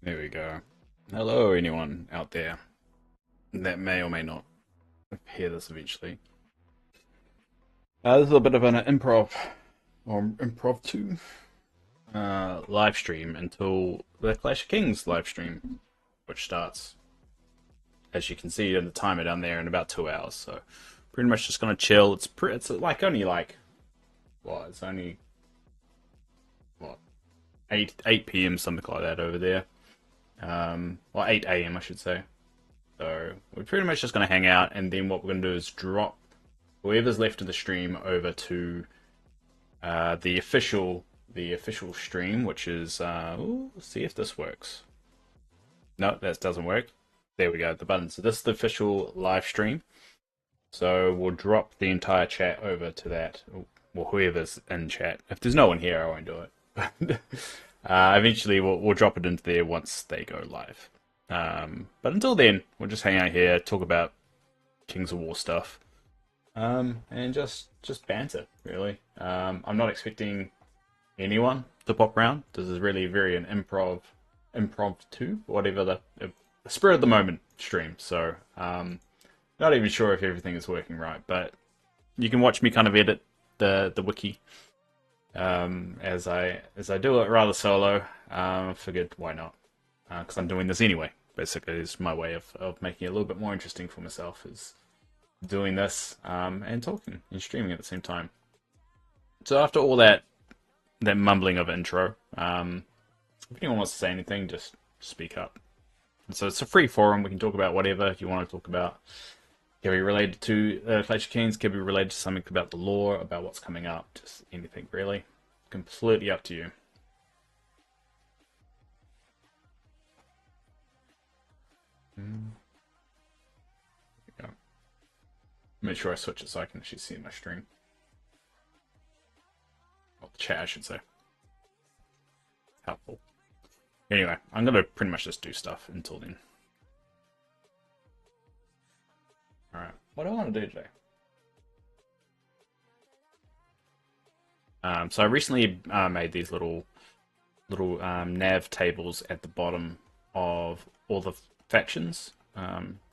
There we go. Hello, anyone out there that may or may not hear this eventually. This is a bit of an improv or improv 2 live stream until the Clash of Kings live stream, which starts, as you can see in the timer down there, in about 2 hours. So pretty much just gonna chill. It's like only like what? It's only what 8 p.m. something like that over there. Or 8 a.m. I should say. So we're pretty much just going to hang out, and then what we're going to do is drop whoever's left of the stream over to the official stream, which is let's see if this works. No, that doesn't work. There we go, the button. So this is the official live stream. So we'll drop the entire chat over to that, or whoever's in chat. If there's no one here, I won't do it. Eventually, we'll drop it into there once they go live. But until then, we'll just hang out here, talk about Kings of War stuff, and just banter. Really, I'm not expecting anyone to pop around. This is really very an impromptu, whatever the spirit of the moment stream. So, not even sure if everything is working right, but you can watch me kind of edit the wiki. As I do it rather solo, figured why not? Because I'm doing this anyway. Basically, it's my way of making it a little bit more interesting for myself, is doing this and talking and streaming at the same time. So after all that mumbling of intro, if anyone wants to say anything, just speak up. And so it's a free forum. We can talk about whatever you want to talk about. Can be related to Clash of Kings, can be related to something about the lore, about what's coming up, just anything really. Completely up to you. There we go. Make sure I switch it so I can actually see my stream. Well, the chat, I should say. Helpful. Anyway, I'm going to pretty much just do stuff until then. Alright, what do I want to do today? So I recently made these little nav tables at the bottom of all the factions,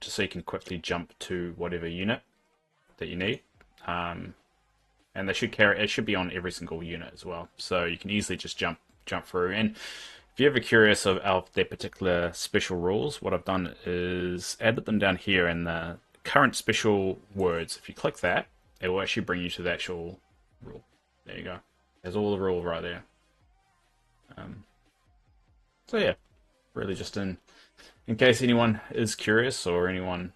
just so you can quickly jump to whatever unit that you need. And they should carry. It should be on every single unit as well, so you can easily just jump through. And if you're ever curious of their particular special rules, what I've done is added them down here in the current special words. If you click that, it will actually bring you to the actual rule. There you go. There's all the rules right there. So yeah, really just in case anyone is curious or anyone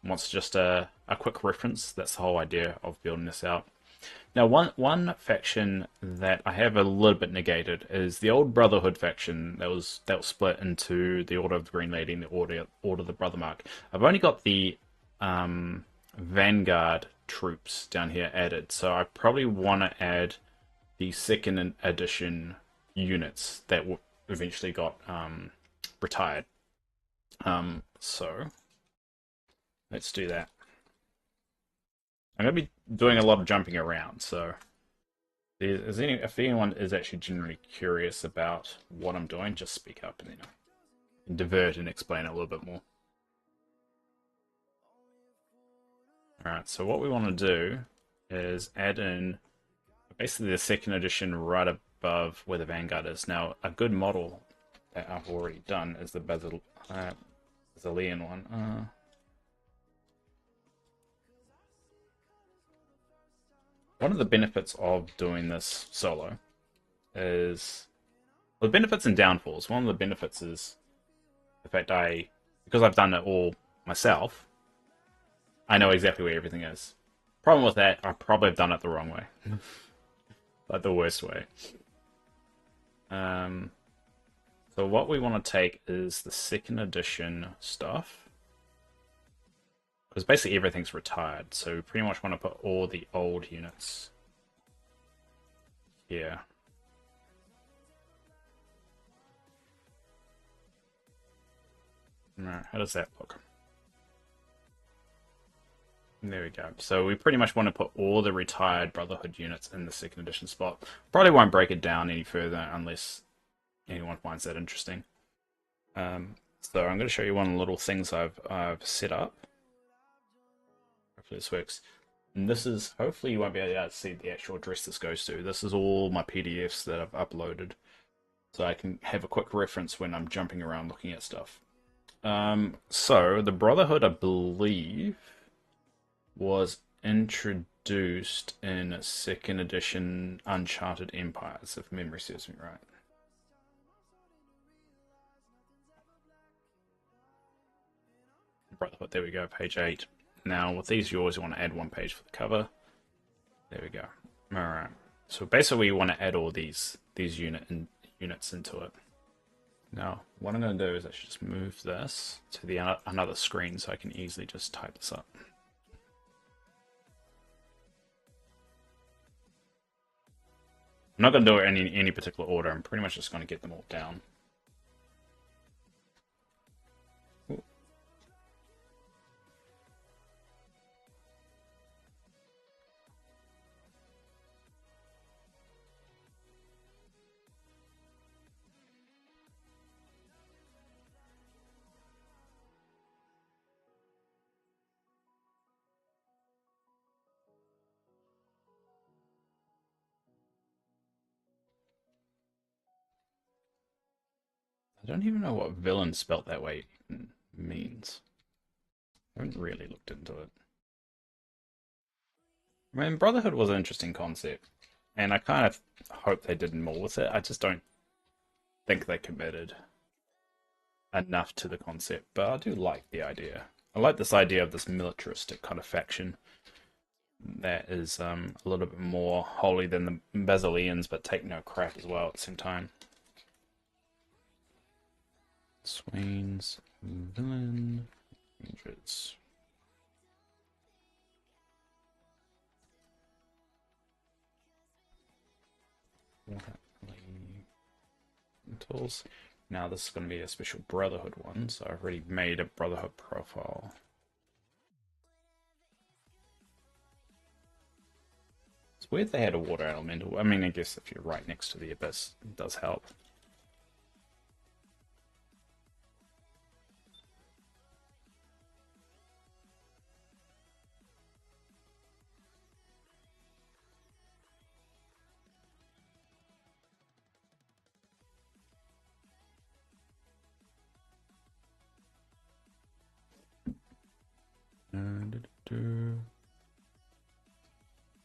wants just a quick reference, that's the whole idea of building this out. Now, one faction that I have a little bit negated is the old Brotherhood faction that was split into the Order of the Green Lady and the Order of the Brother Mark. I've only got the Vanguard troops down here added, so I probably want to add the second edition units that eventually got retired. So let's do that. I'm going to be doing a lot of jumping around, so if anyone is actually generally curious about what I'm doing, just speak up and divert and explain it a little bit more. Alright, so what we want to do is add in basically the second edition right above where the Vanguard is. Now, a good model that I've already done is the Basilian one. One of the benefits of doing this solo is, well, the benefits and downfalls. One of the benefits is the fact because I've done it all myself, I know exactly where everything is. Problem with that, I probably have done it the wrong way. Like the worst way. So what we want to take is the second edition stuff. Because basically everything's retired, so we pretty much want to put all the old units here. Alright, how does that look? There we go. So we pretty much want to put all the retired Brotherhood units in the second edition spot. Probably won't break it down any further unless anyone finds that interesting. So I'm going to show you one of the little things I've set up. Hopefully this works. And this is, hopefully you won't be able to see the actual address this goes to. This is all my PDFs that I've uploaded. So I can have a quick reference when I'm jumping around looking at stuff. So the Brotherhood, I believe, was introduced in second edition Uncharted Empires, if memory serves me right. Brotherhood, there we go, page 8. Now, with these, you always want to add one page for the cover. There we go. Alright. So basically, you want to add all these units into it. Now, what I'm going to do is actually just move this to the another screen so I can easily just type this up. I'm not going to do it in any particular order. I'm pretty much just going to get them all down. Ooh. I don't even know what villain spelt that way means. I haven't really looked into it. I mean, Brotherhood was an interesting concept, and I kind of hope they did more with it. I just don't think they committed enough to the concept, but I do like the idea. I like this idea of this militaristic kind of faction that is a little bit more holy than the Basileans, but take no crap as well at the same time. Swain's villain Rangers. Tools. Now this is going to be a special Brotherhood one, so I've already made a Brotherhood profile. It's weird they had a water elemental. I mean, I guess if you're right next to the abyss, it does help.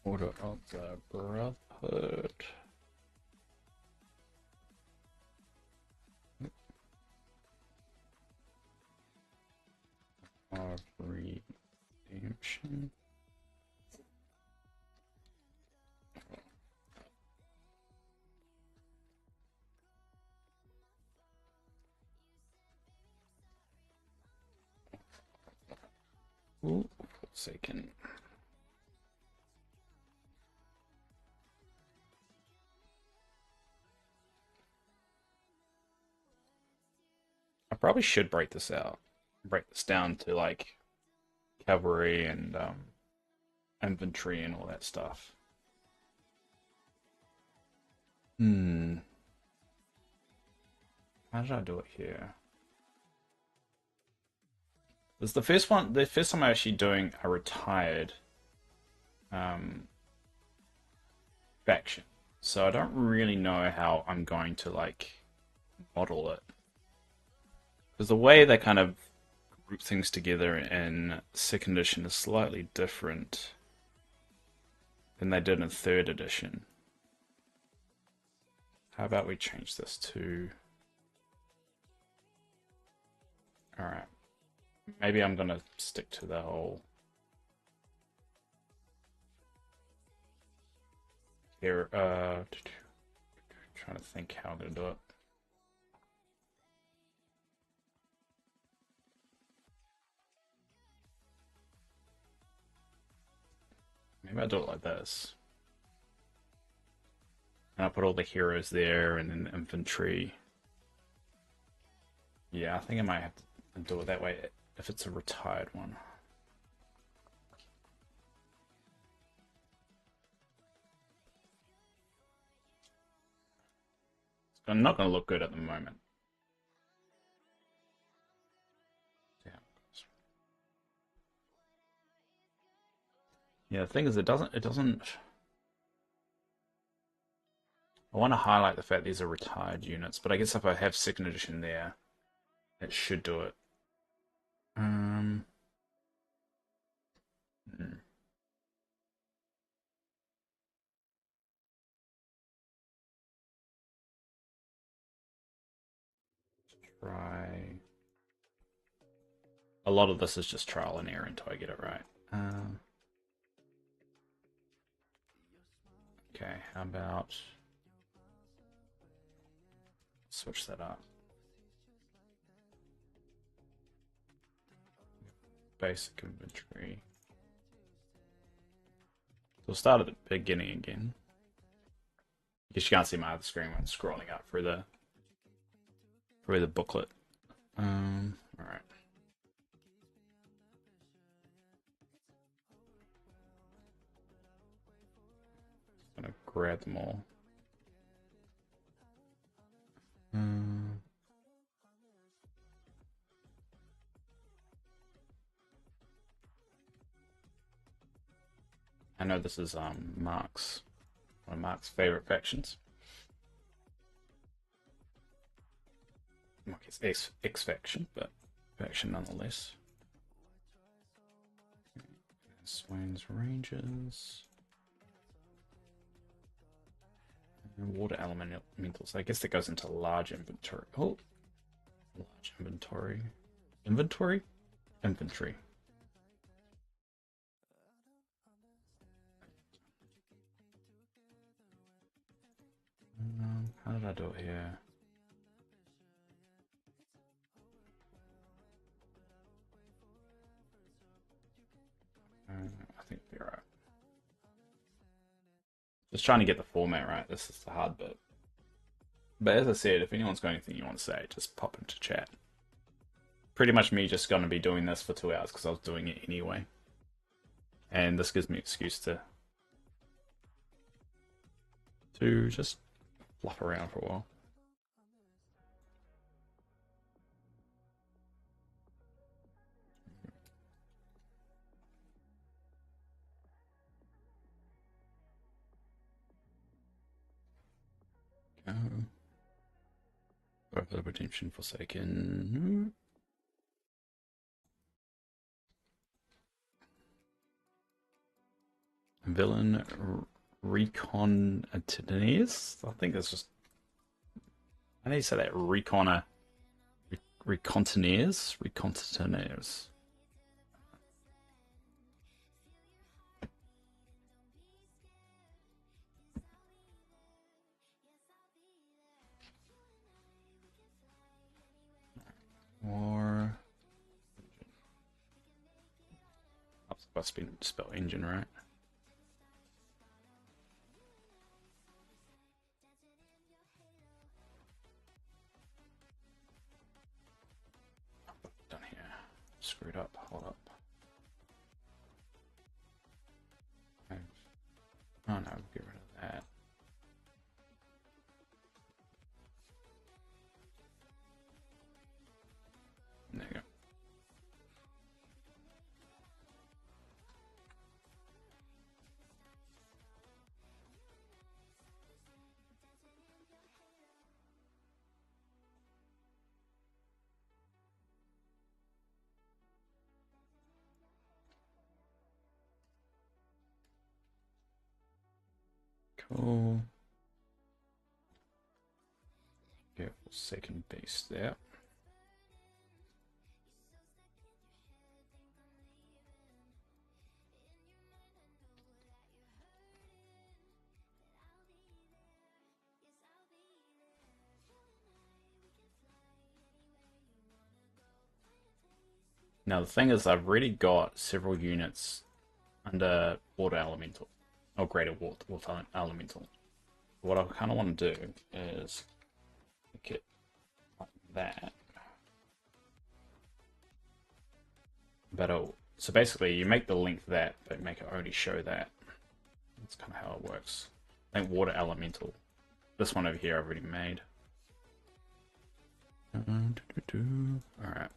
Order of the Brotherhood. Of Redemption. Ooh, Forsaken. I probably should break this out. Break this down to like cavalry and infantry and all that stuff. Hmm. How did I do it here? This is the first one. The first time I'm actually doing a retired um, faction, so I don't really know how I'm going to like model it. Because the way they kind of group things together in second edition is slightly different than they did in third edition. How about we change this to... Alright. Maybe I'm gonna stick to the whole... Here, trying to think how I'm gonna do it. Maybe I'll do it like this. And I'll put all the heroes there and then the infantry. Yeah, I think I might have to do it that way if it's a retired one. It's not going to look good at the moment. Yeah, the thing is, it doesn't. I want to highlight the fact these are retired units, but I guess if I have second edition there, it should do it. Um. hmm. Try. A lot of this is just trial and error until I get it right. Um. Okay, how about switch that up? Basic inventory. So we'll start at the beginning again. I guess you can't see my other screen when I'm scrolling up through the booklet. All right. I'm gonna grab them all. Um, I know this is Mark's one of Mark's favorite factions. Okay, it's X faction, but faction nonetheless. Swain's Rangers. And water elementals. I guess that goes into large inventory. Oh, large inventory. Inventory? Infantry. How did I do it here? I think they're right. Just trying to get the format right. This is the hard bit. But as I said, if anyone's got anything you want to say, just pop into chat. Pretty much me just going to be doing this for 2 hours because I was doing it anyway. And this gives me an excuse to just fluff around for a while. Over redemption forsaken. Villain recon Atenius? I think that's just. I need to say that reconner. Recontineers? Recontineers. Or. Must be spell engine, right? Done here. Screwed up. Hold up. Oh no, get rid of that. There you go. Cool. Careful, second base there. Now the thing is, I've already got several units under water elemental, or greater water elemental. What I kind of want to do is make it like that. But so basically, you make the length that, but make it only show that. That's kind of how it works. I think water elemental. This one over here I've already made. Alright.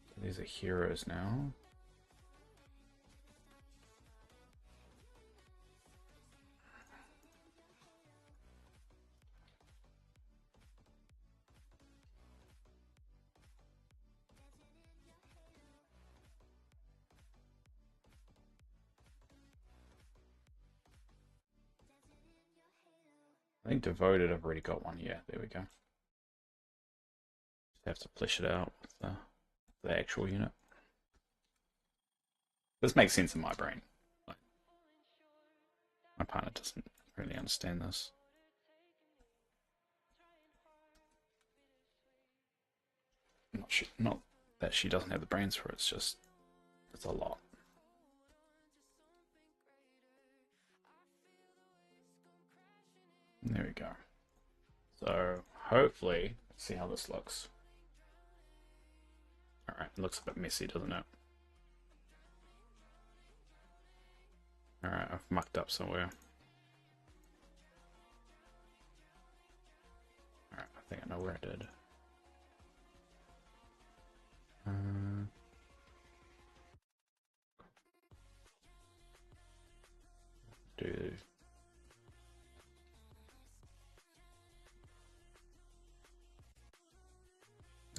So these are heroes now. I think Devoted, I've already got one. Yeah, there we go. Just have to flesh it out with the actual unit. This makes sense in my brain. Like, my partner doesn't really understand this. Not that she doesn't have the brains for it, it's just, it's a lot. There we go. So hopefully, let's see how this looks. Alright, it looks a bit messy, doesn't it? Alright, I've mucked up somewhere. Alright, I think I know where I did. Do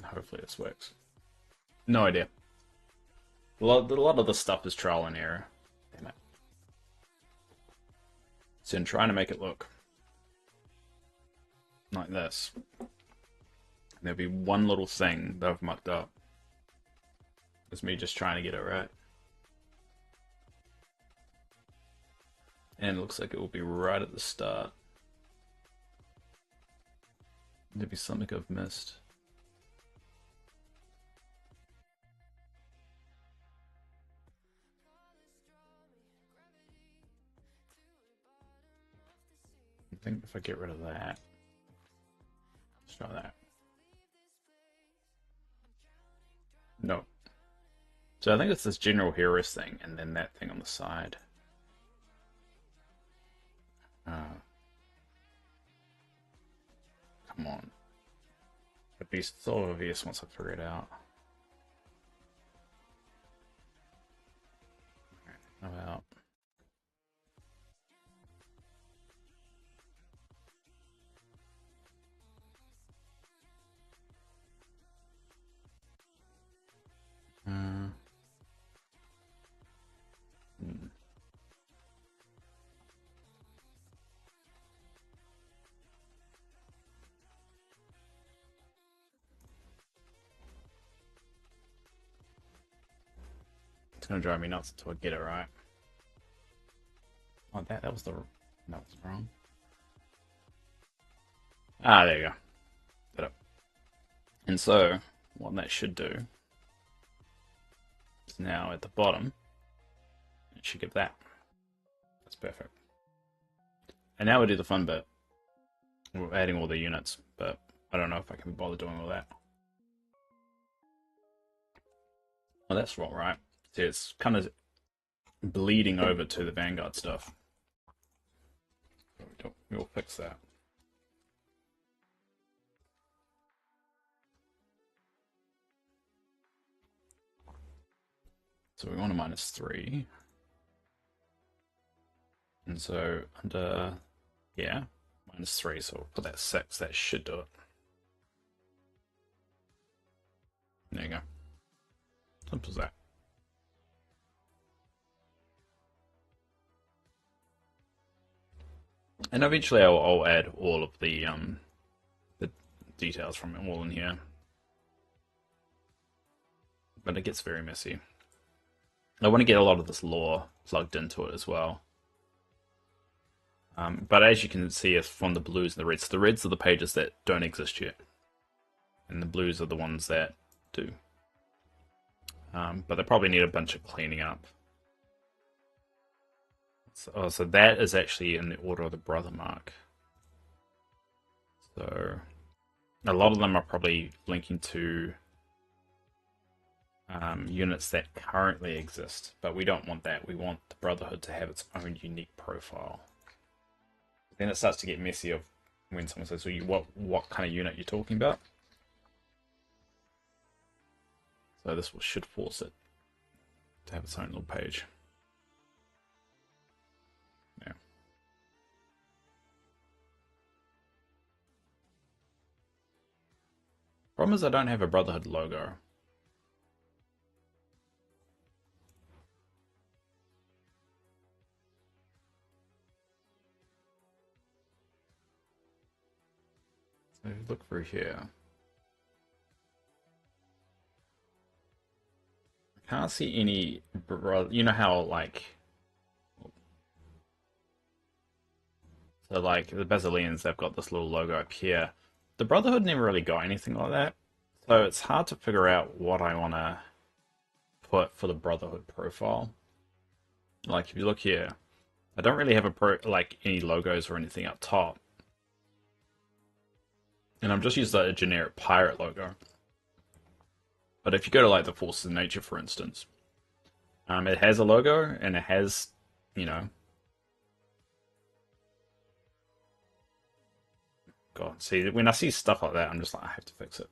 hopefully this works. No idea. A lot of the stuff is trial and error. Damn it. So in trying to make it look like this, there'll be one little thing that I've mucked up. It's me just trying to get it right. And it looks like it will be right at the start. There'll be something I've missed. I think if I get rid of that, let's try that. No. So I think it's this general heroes thing, and then that thing on the side. Come on. It'd be so obvious once I figure it out. How about... It's gonna drive me nuts until I get it right. Oh, that was wrong. Ah, there you go. Got it. And so, what that should do is now at the bottom, it should give that. That's perfect. And now we do the fun bit. We're adding all the units, but I don't know if I can bother doing all that. Well, that's not right. See, it's kind of bleeding over to the Vanguard stuff. We'll fix that. So we want a -3. And so under, yeah, -3, so we'll put that 6, that should do it. There you go. Simple as that. And eventually I'll add all of the details from it all in here. But it gets very messy. I want to get a lot of this lore plugged into it as well. But as you can see from the blues and the reds are the pages that don't exist yet. And the blues are the ones that do. But they probably need a bunch of cleaning up. So that is actually in the order of the brother mark. So a lot of them are probably linking to units that currently exist, but we don't want that. We want the Brotherhood to have its own unique profile. Then it starts to get messy of when someone says, "So what kind of unit you're talking about?" So this should force it to have its own little page. Yeah. Problem is I don't have a Brotherhood logo. if you look through here, I can't see any. You know how like so like the Basileans, they've got this little logo up here. The Brotherhood never really got anything like that, so it's hard to figure out what I want to put for the Brotherhood profile. Like if you look here, I don't really have like any logos or anything up top, and I'm just using a generic pirate logo. But if you go to like the Forces of Nature, for instance, it has a logo and it has, you know, God, see when I see stuff like that, I'm just like I have to fix it.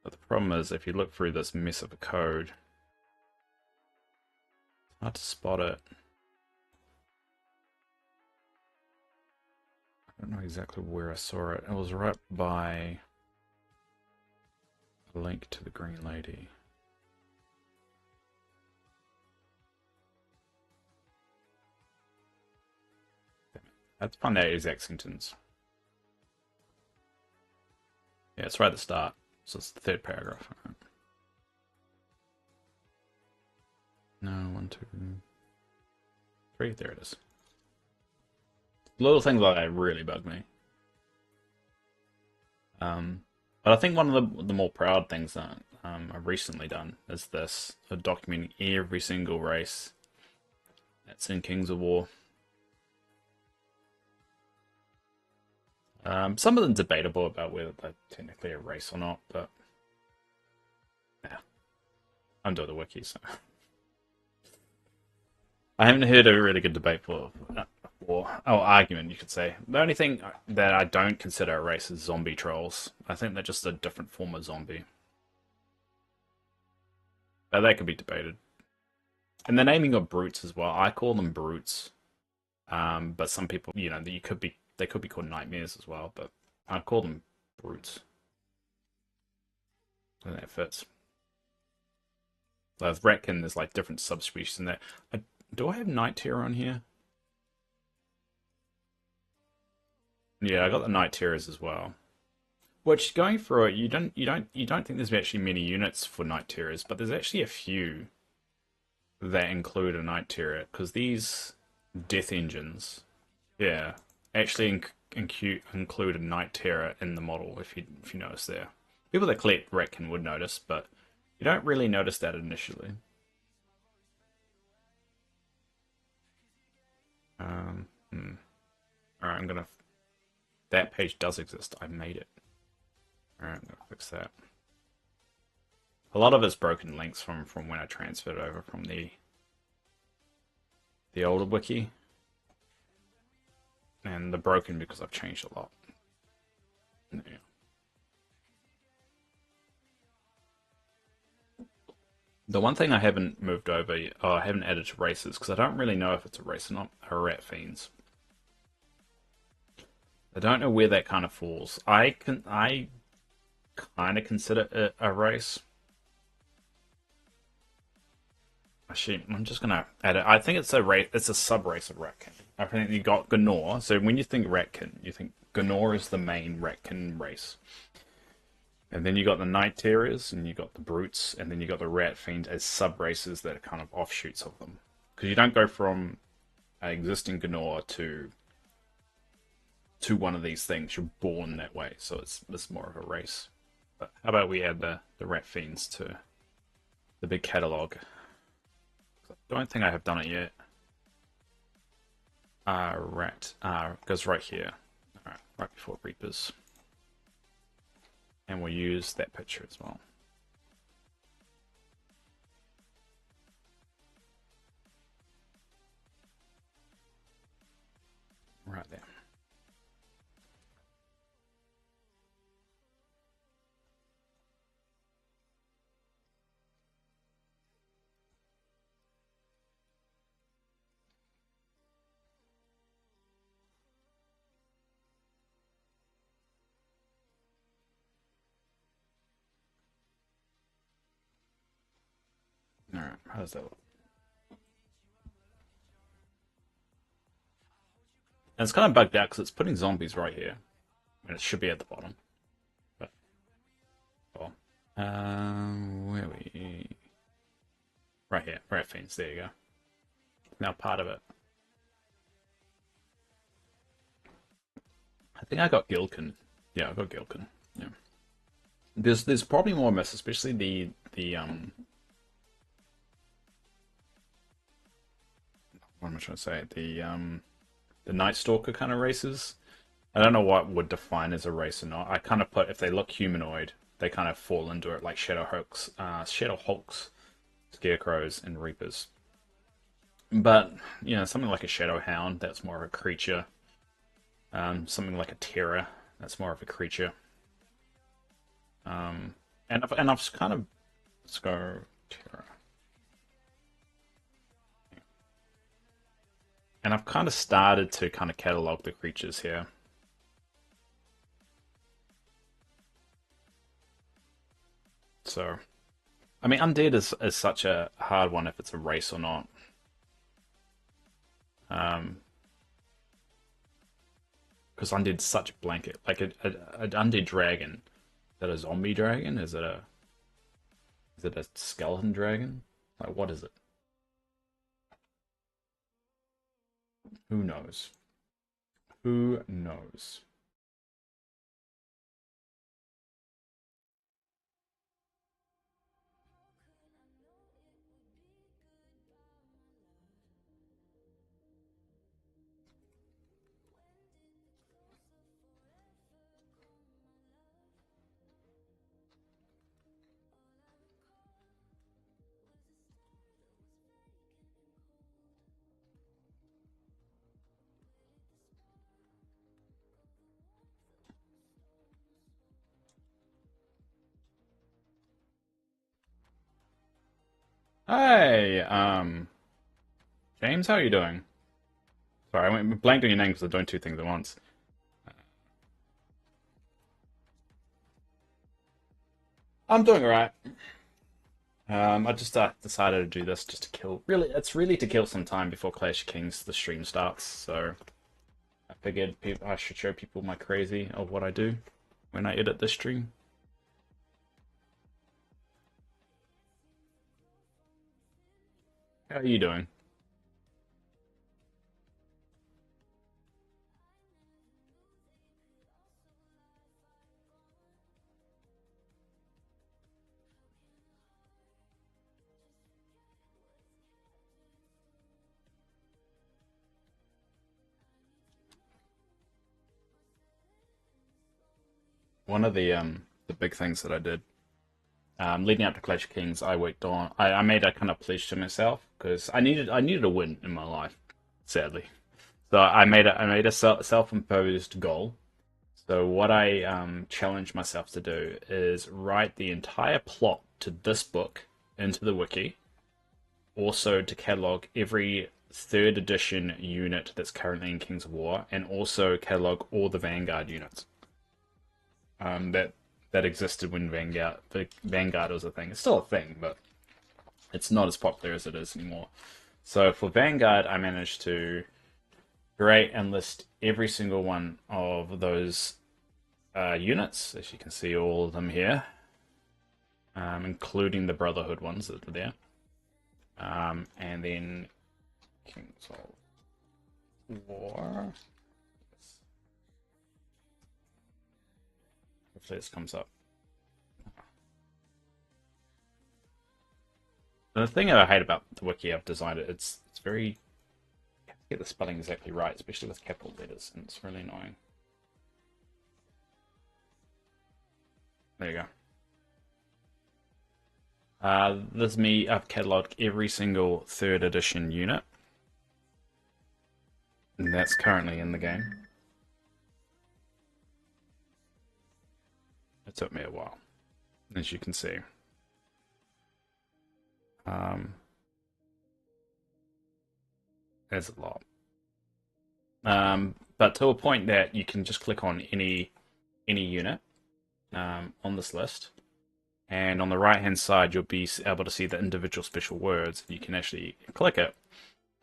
But the problem is, if you look through this mess of a code, it's hard to spot it. I don't know exactly where I saw it. It was right by a link to the Green Lady. I have to find that exact sentence. Yeah, it's right at the start. So it's the third paragraph. Right. No, 1, 2, 3. There it is. Little things like that really bug me. But I think one of the more proud things that I've recently done is this, of documenting every single race that's in Kings of War. Some of them debatable about whether they're technically a race or not, but yeah, I'm doing the wiki, so I haven't heard a really good debate argument, you could say. The only thing that I don't consider a race is zombie trolls. I think they're just a different form of zombie. But that could be debated. And the naming of brutes as well. I call them brutes. But some people, you know, they could be called nightmares as well, but I call them brutes. And that fits. With Ratkin, there's like different subspecies in there. Do I have Night Terror on here? Yeah, I got the Night Terrors as well. Which going through it, you don't think there's actually many units for Night Terrors, but there's actually a few that include a Night Terror because these Death Engines, yeah, actually include a Night Terror in the model. If you notice there, people that collect Ratkin would notice, but you don't really notice that initially. All right, I'm gonna. That page does exist. I made it. All right, I'm gonna fix that. A lot of it's broken links from when I transferred over from the older wiki, and the broken because I've changed a lot. Yeah. The one thing I haven't moved over, or I haven't added to races, because I don't really know if it's a race or not, are rat fiends. I don't know where that kind of falls. I kind of consider it a race. Actually, I'm just gonna add it. I think it's a race. It's a sub race of Ratkin. I think you got Gnor. So when you think Ratkin, you think Gnor is the main Ratkin race, and then you got the Night Terrors, and you got the Brutes, and then you got the Rat Fiend as sub races that are kind of offshoots of them. Because you don't go from an existing Gnor to one of these things. You're born that way, so it's more of a race. But how about we add the Rat Fiends to the big catalog? I don't think I have done it yet. Rat goes right here. Alright, right before Reapers. And we'll use that picture as well. Right there. Alright, how does that look? And it's kind of bugged out because it's putting zombies right here. And it should be at the bottom. But, oh. Where are we? Right here. We're at Fiends. There you go. Now part of it. I think I got Gilkin. Yeah, I got Gilkin. Yeah. There's probably more myths, especially the what am I trying to say? The Night Stalker kind of races. I don't know what would define as a race or not. I kind of put if they look humanoid, they kind of fall into it, like Shadow Hulks, Scarecrows, and Reapers. But something like a Shadow Hound, that's more of a creature. Something like a Terror, that's more of a creature. And I've kind of let's go Terror. And I've kind of started to kind of catalog the creatures here. So, I mean, Undead is such a hard one if it's a race or not. Um, because Undead's such a blanket. Like an Undead dragon, is that a zombie dragon? Is it a skeleton dragon? Like, what is it? Who knows? Who knows? Hey, James, how are you doing? Sorry, I went blanked on your name because I'm doing two things at once. I'm doing alright. I just decided to do this just to kill. Really, it's really to kill some time before Clash of Kings the stream starts. So I figured I should show people my crazy of what I do when I edit this stream. How are you doing? One of the big things that I did leading up to Clash of Kings, I worked on. I made a kind of pledge to myself because I needed a win in my life, sadly. So I made a self-imposed goal. So what I challenged myself to do is write the entire plot to this book into the wiki. Also to catalog every third edition unit that's currently in Kings of War, and also catalog all the Vanguard units that existed when Vanguard was a thing. It's still a thing, but it's not as popular as it is anymore. So for Vanguard, I managed to create and list every single one of those units, as you can see all of them here, including the Brotherhood ones that are there. And then Kings of War. Hopefully this comes up. The thing that I hate about the wiki I've designed it's very you have to get the spelling exactly right, especially with capital letters, and it's really annoying. There you go. This is me. I've catalogued every single third edition unit, and that's currently in the game. It took me a while, as you can see. Um, there's a lot. But to a point that you can just click on any unit on this list, and on the right hand side you'll be able to see the individual special words. You can actually click it,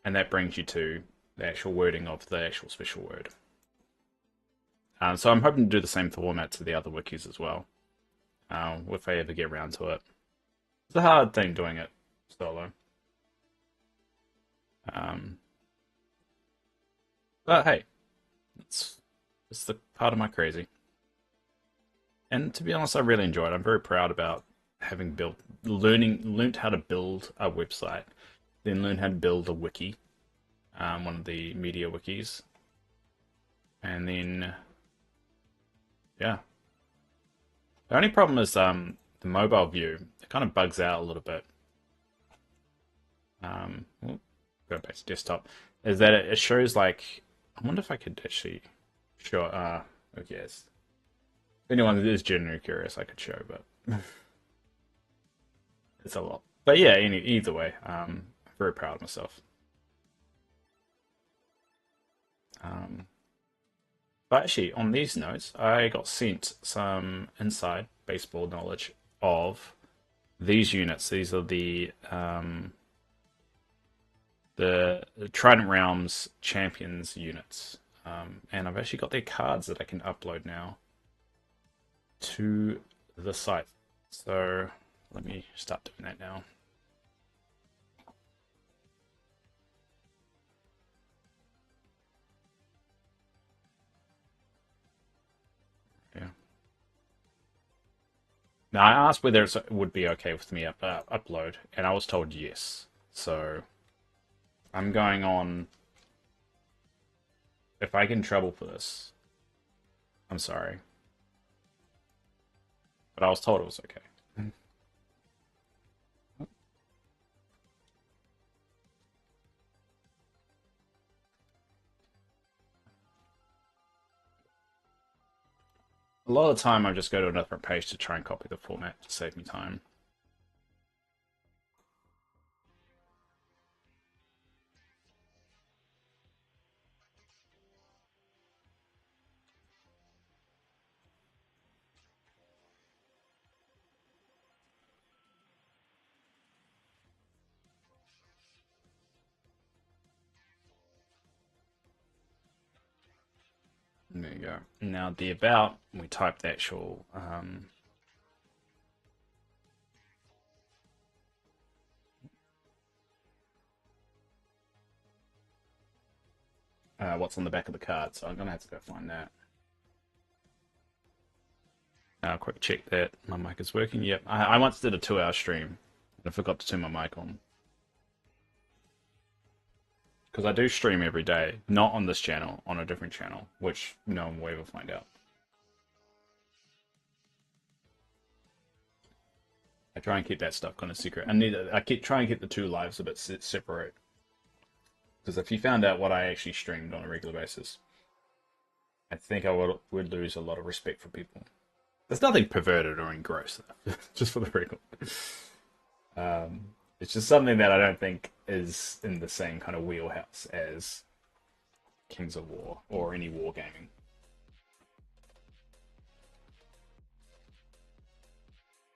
and that brings you to the actual wording of the actual special word. So I'm hoping to do the same format to the other wikis as well, if I ever get around to it. It's a hard thing doing it solo. Um, but hey, it's the part of my crazy. And to be honest, I really enjoy it. I'm very proud about having learned how to build a website, then learn how to build a wiki, one of the media wikis, and then yeah. The only problem is the mobile view. It kind of bugs out a little bit. Go back to desktop. Is that it shows like I wonder if I could actually show. Okay, yes. If anyone is genuinely curious, I could show, but it's a lot. But yeah, either way, I'm very proud of myself. Um, but actually, on these notes, I got sent some inside baseball knowledge of these units. These are the Trident Realms Champions units. And I've actually got their cards that I can upload now to the site. So let me start doing that now. Yeah. Now I asked whether it would be okay with me upload, and I was told yes. So I'm going on. If I get in trouble for this, I'm sorry. But I was told it was okay. A lot of the time I just go to a different page to try and copy the format to save me time. There you go. Now the about, we type the actual what's on the back of the card. So I'm gonna have to go find that. Quick check that my mic is working. Yep, I once did a 2-hour stream and I forgot to turn my mic on because I do stream every day, not on this channel, on a different channel, which no one will ever find out. I try and keep that stuff kind of secret. I keep trying to keep the two lives a bit separate because if you found out what I actually streamed on a regular basis, I think I would lose a lot of respect for people. There's nothing perverted or engrossed, just for the record. It's just something that I don't think is in the same kind of wheelhouse as Kings of War or any wargaming.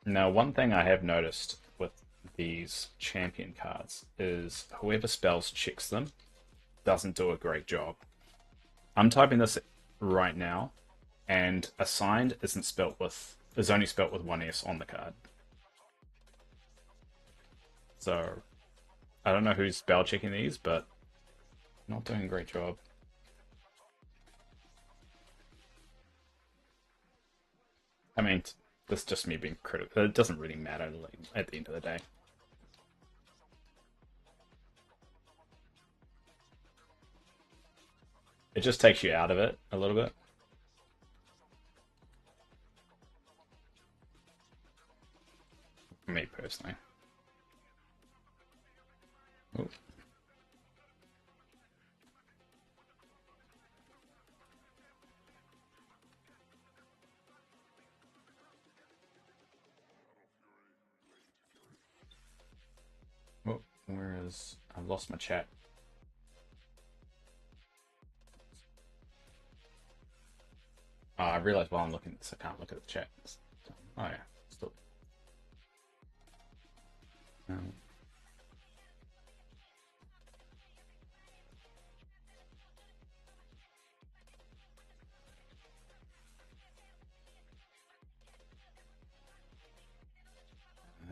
Now, one thing I have noticed with these champion cards is whoever spells checks them doesn't do a great job. I'm typing this right now, and assigned is only spelt with one S on the card. So I don't know who's spell checking these, but not doing a great job. I mean, this is just me being critical. It doesn't really matter at the end of the day. It just takes you out of it a little bit. For me personally. Ooh. Oh, where is... I've lost my chat. Oh, I realized while I'm looking at this, I can't look at the chat. Oh yeah, still. Um,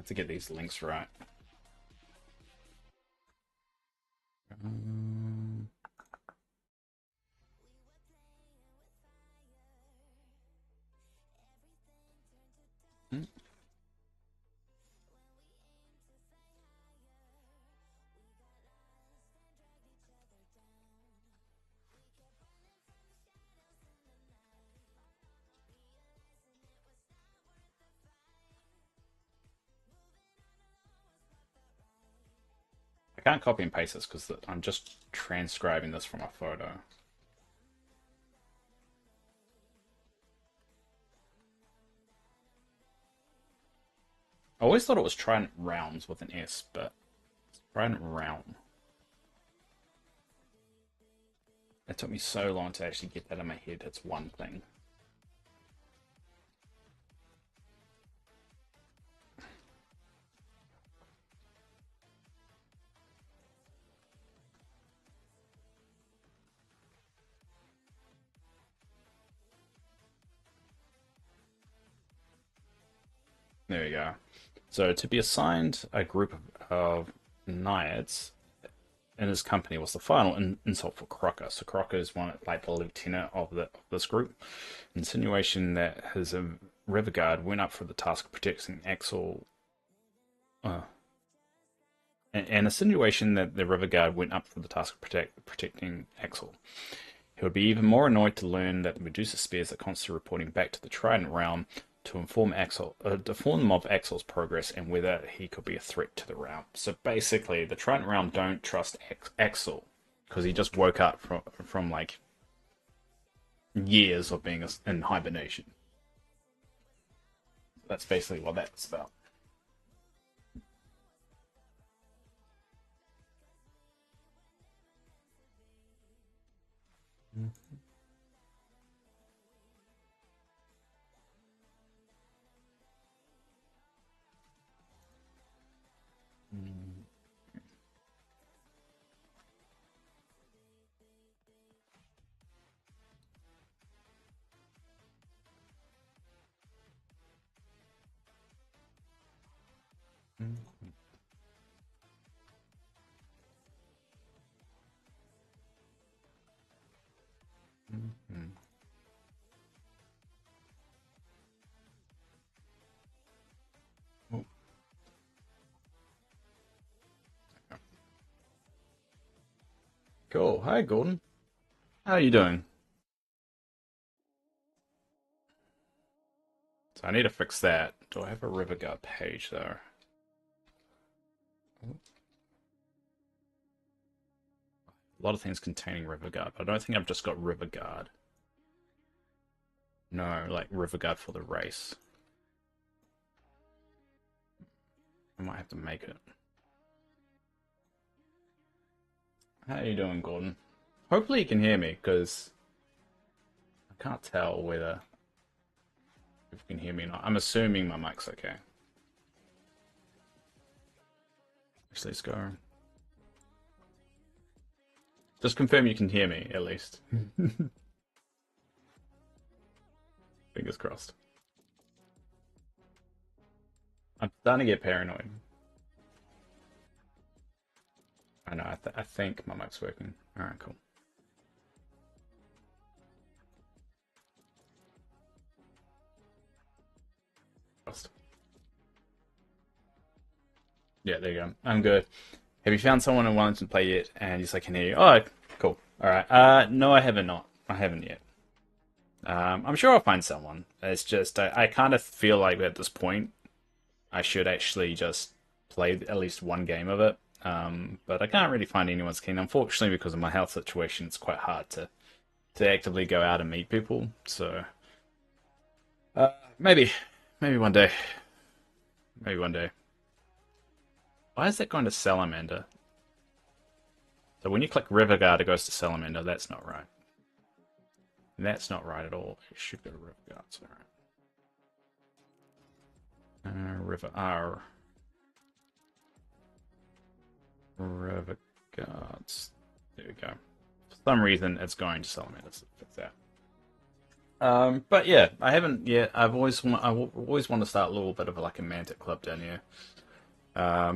to get these links right. Hmm. I can't copy and paste this because I'm just transcribing this from a photo. I always thought it was Trident Realms with an S, but it's Trident Realm. It took me so long to actually get that in my head. It's one thing. There we go. So to be assigned a group of naiads in his company was the final insult for Crocker. So Crocker is one like the lieutenant of this group. Insinuation that his river guard went up for the task of protecting Axel. An insinuation that the river guard went up for the task of protecting Axel. He would be even more annoyed to learn that the Medusa spears are constantly reporting back to the Trident realm to inform them of Axel's progress and whether he could be a threat to the realm. So basically, the Trident realm don't trust Axel because he just woke up from like years of being in hibernation. That's basically what that's about. Cool. Hi, Gordon. How are you doing? So I need to fix that. Do I have a river guard page though? A lot of things containing river guard, but I don't think I've just got river guard. No, like river guard for the race. I might have to make it. How are you doing, Gordon? Hopefully you can hear me, because I can't tell whether if you can hear me or not. I'm assuming my mic's okay. Actually, let's go. Just confirm you can hear me, at least. Fingers crossed. I'm starting to get paranoid. I know, I think my mic's working. Alright, cool. Crossed. Yeah, there you go. I'm good. Have you found someone who wants to play yet? And he's like, can hear you. Oh, cool. Alright. No, I haven't not. I haven't yet. I'm sure I'll find someone. It's just, I kind of feel like at this point, I should actually just play at least one game of it. But I can't really find anyone's keen. Unfortunately, because of my health situation, it's quite hard to actively go out and meet people. So, maybe, maybe one day. Maybe one day. Why is that going to Salamander? So when you click River Guard, it goes to Salamander. That's not right. That's not right at all. It should go to River Guards. All right. River R. River Guards. There we go. For some reason, it's going to Salamander. So fix that. But yeah, I haven't yet. Always want to start a little bit of like a Mantic club down here.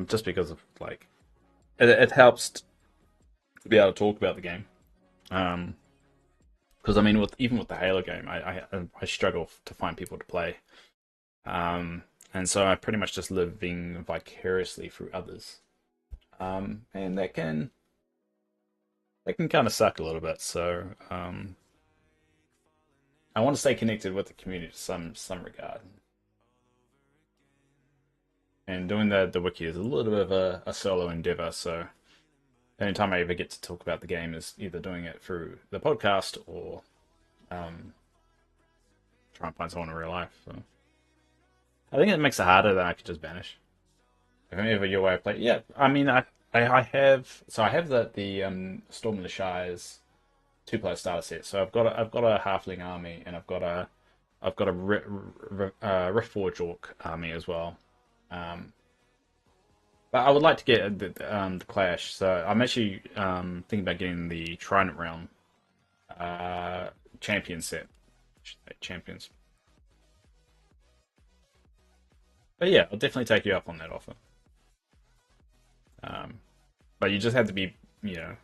Just because of like it helps to be able to talk about the game. Um, because I mean, with even with the Halo game, I struggle to find people to play. And so I pretty much just living vicariously through others. And that can kind of suck a little bit. So I want to stay connected with the community to some regard. And doing the wiki is a little bit of a solo endeavor. So the only time I ever get to talk about the game is either doing it through the podcast or um, try and find someone in real life. So I think it makes it harder than I could just banish. If I'm ever your way of play, yeah. I mean, I have so I have the Storm of the Shires 2 player starter set. So I've got a halfling army and I've got a Riftforge Orc army as well. Um, but I would like to get the Clash. So I'm actually thinking about getting the Trident Realm uh, champion set. Champions. But yeah, I'll definitely take you up on that offer. Um, but you just have to be, you know,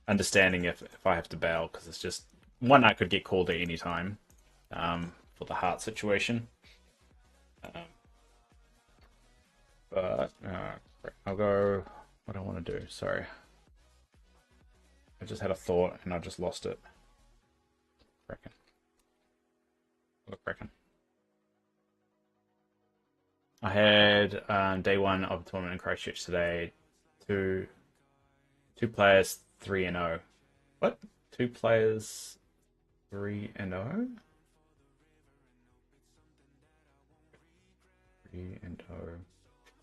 understanding if I have to bail because it's just one I could get called at any time for the heart situation. Um, but I'll go. What do I want to do? Sorry, I just had a thought and I just lost it. Reckon. Look, reckon. I had day one of the tournament in Christchurch today. Two two players 3-0. What? Two players 3-0? 3-0.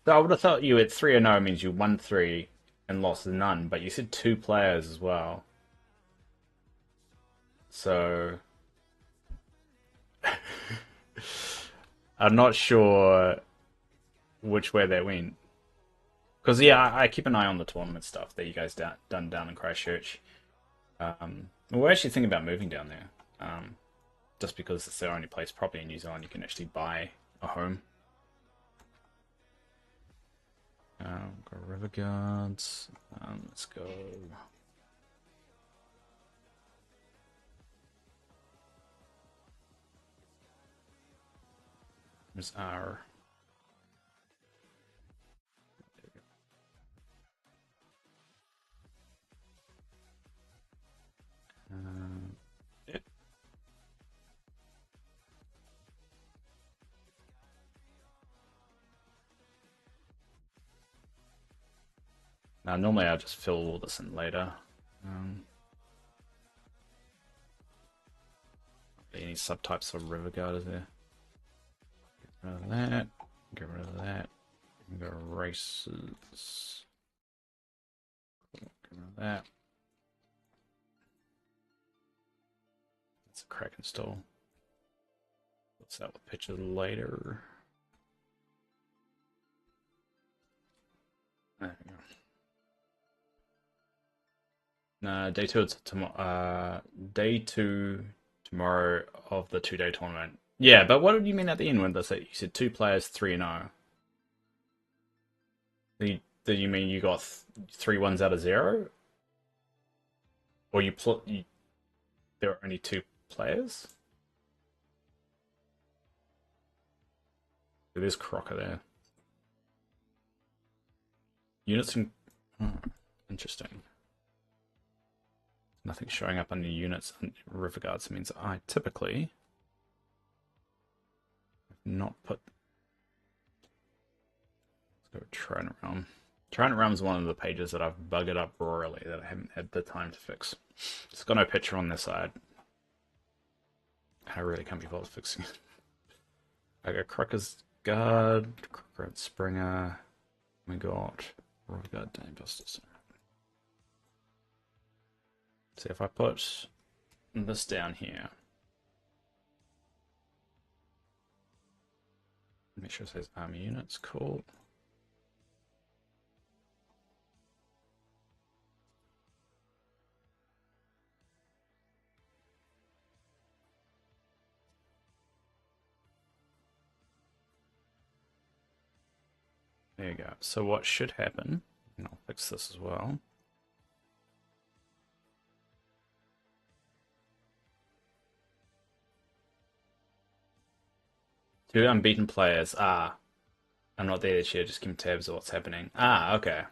So I would have thought you at 3-0 means you won three and lost none, but you said two players as well. So I'm not sure which way they went. Because yeah, I keep an eye on the tournament stuff that you guys done down in Christchurch. We're actually thinking about moving down there, just because it's the only place probably in New Zealand you can actually buy a home. Go River Guards. Let's go. There's our. Yeah. Now, normally I'll just fill all this in later. Any subtypes of River Guard is there? Get rid of that. Get rid of that. Go races. Get rid of that. That's a crack install. What's that with pictures later? There we go. No, day two is tomorrow. Day two tomorrow of the 2 day tournament. Yeah, but what did you mean at the end when they said you said two players 3-0? Did you mean you got 3 1s out of zero, or there are only two players? It is Crocker there. Units in. Oh, interesting. Nothing showing up under units and river guards means I typically have not put. Let's go Trident Realm. Trident Realm is one of the pages that I've buggered up royally that I haven't had the time to fix. It's got no picture on this side. I really can't be bothered fixing it. I got Crocker's Guard, Crocker and Springer. We got River Guard Dame Busters. See if I put this down here. Make sure it says army units. Cool. There you go. So what should happen, and I'll fix this as well. Two unbeaten players. Ah, I'm not there this year. Just keep tabs of what's happening. Ah, okay.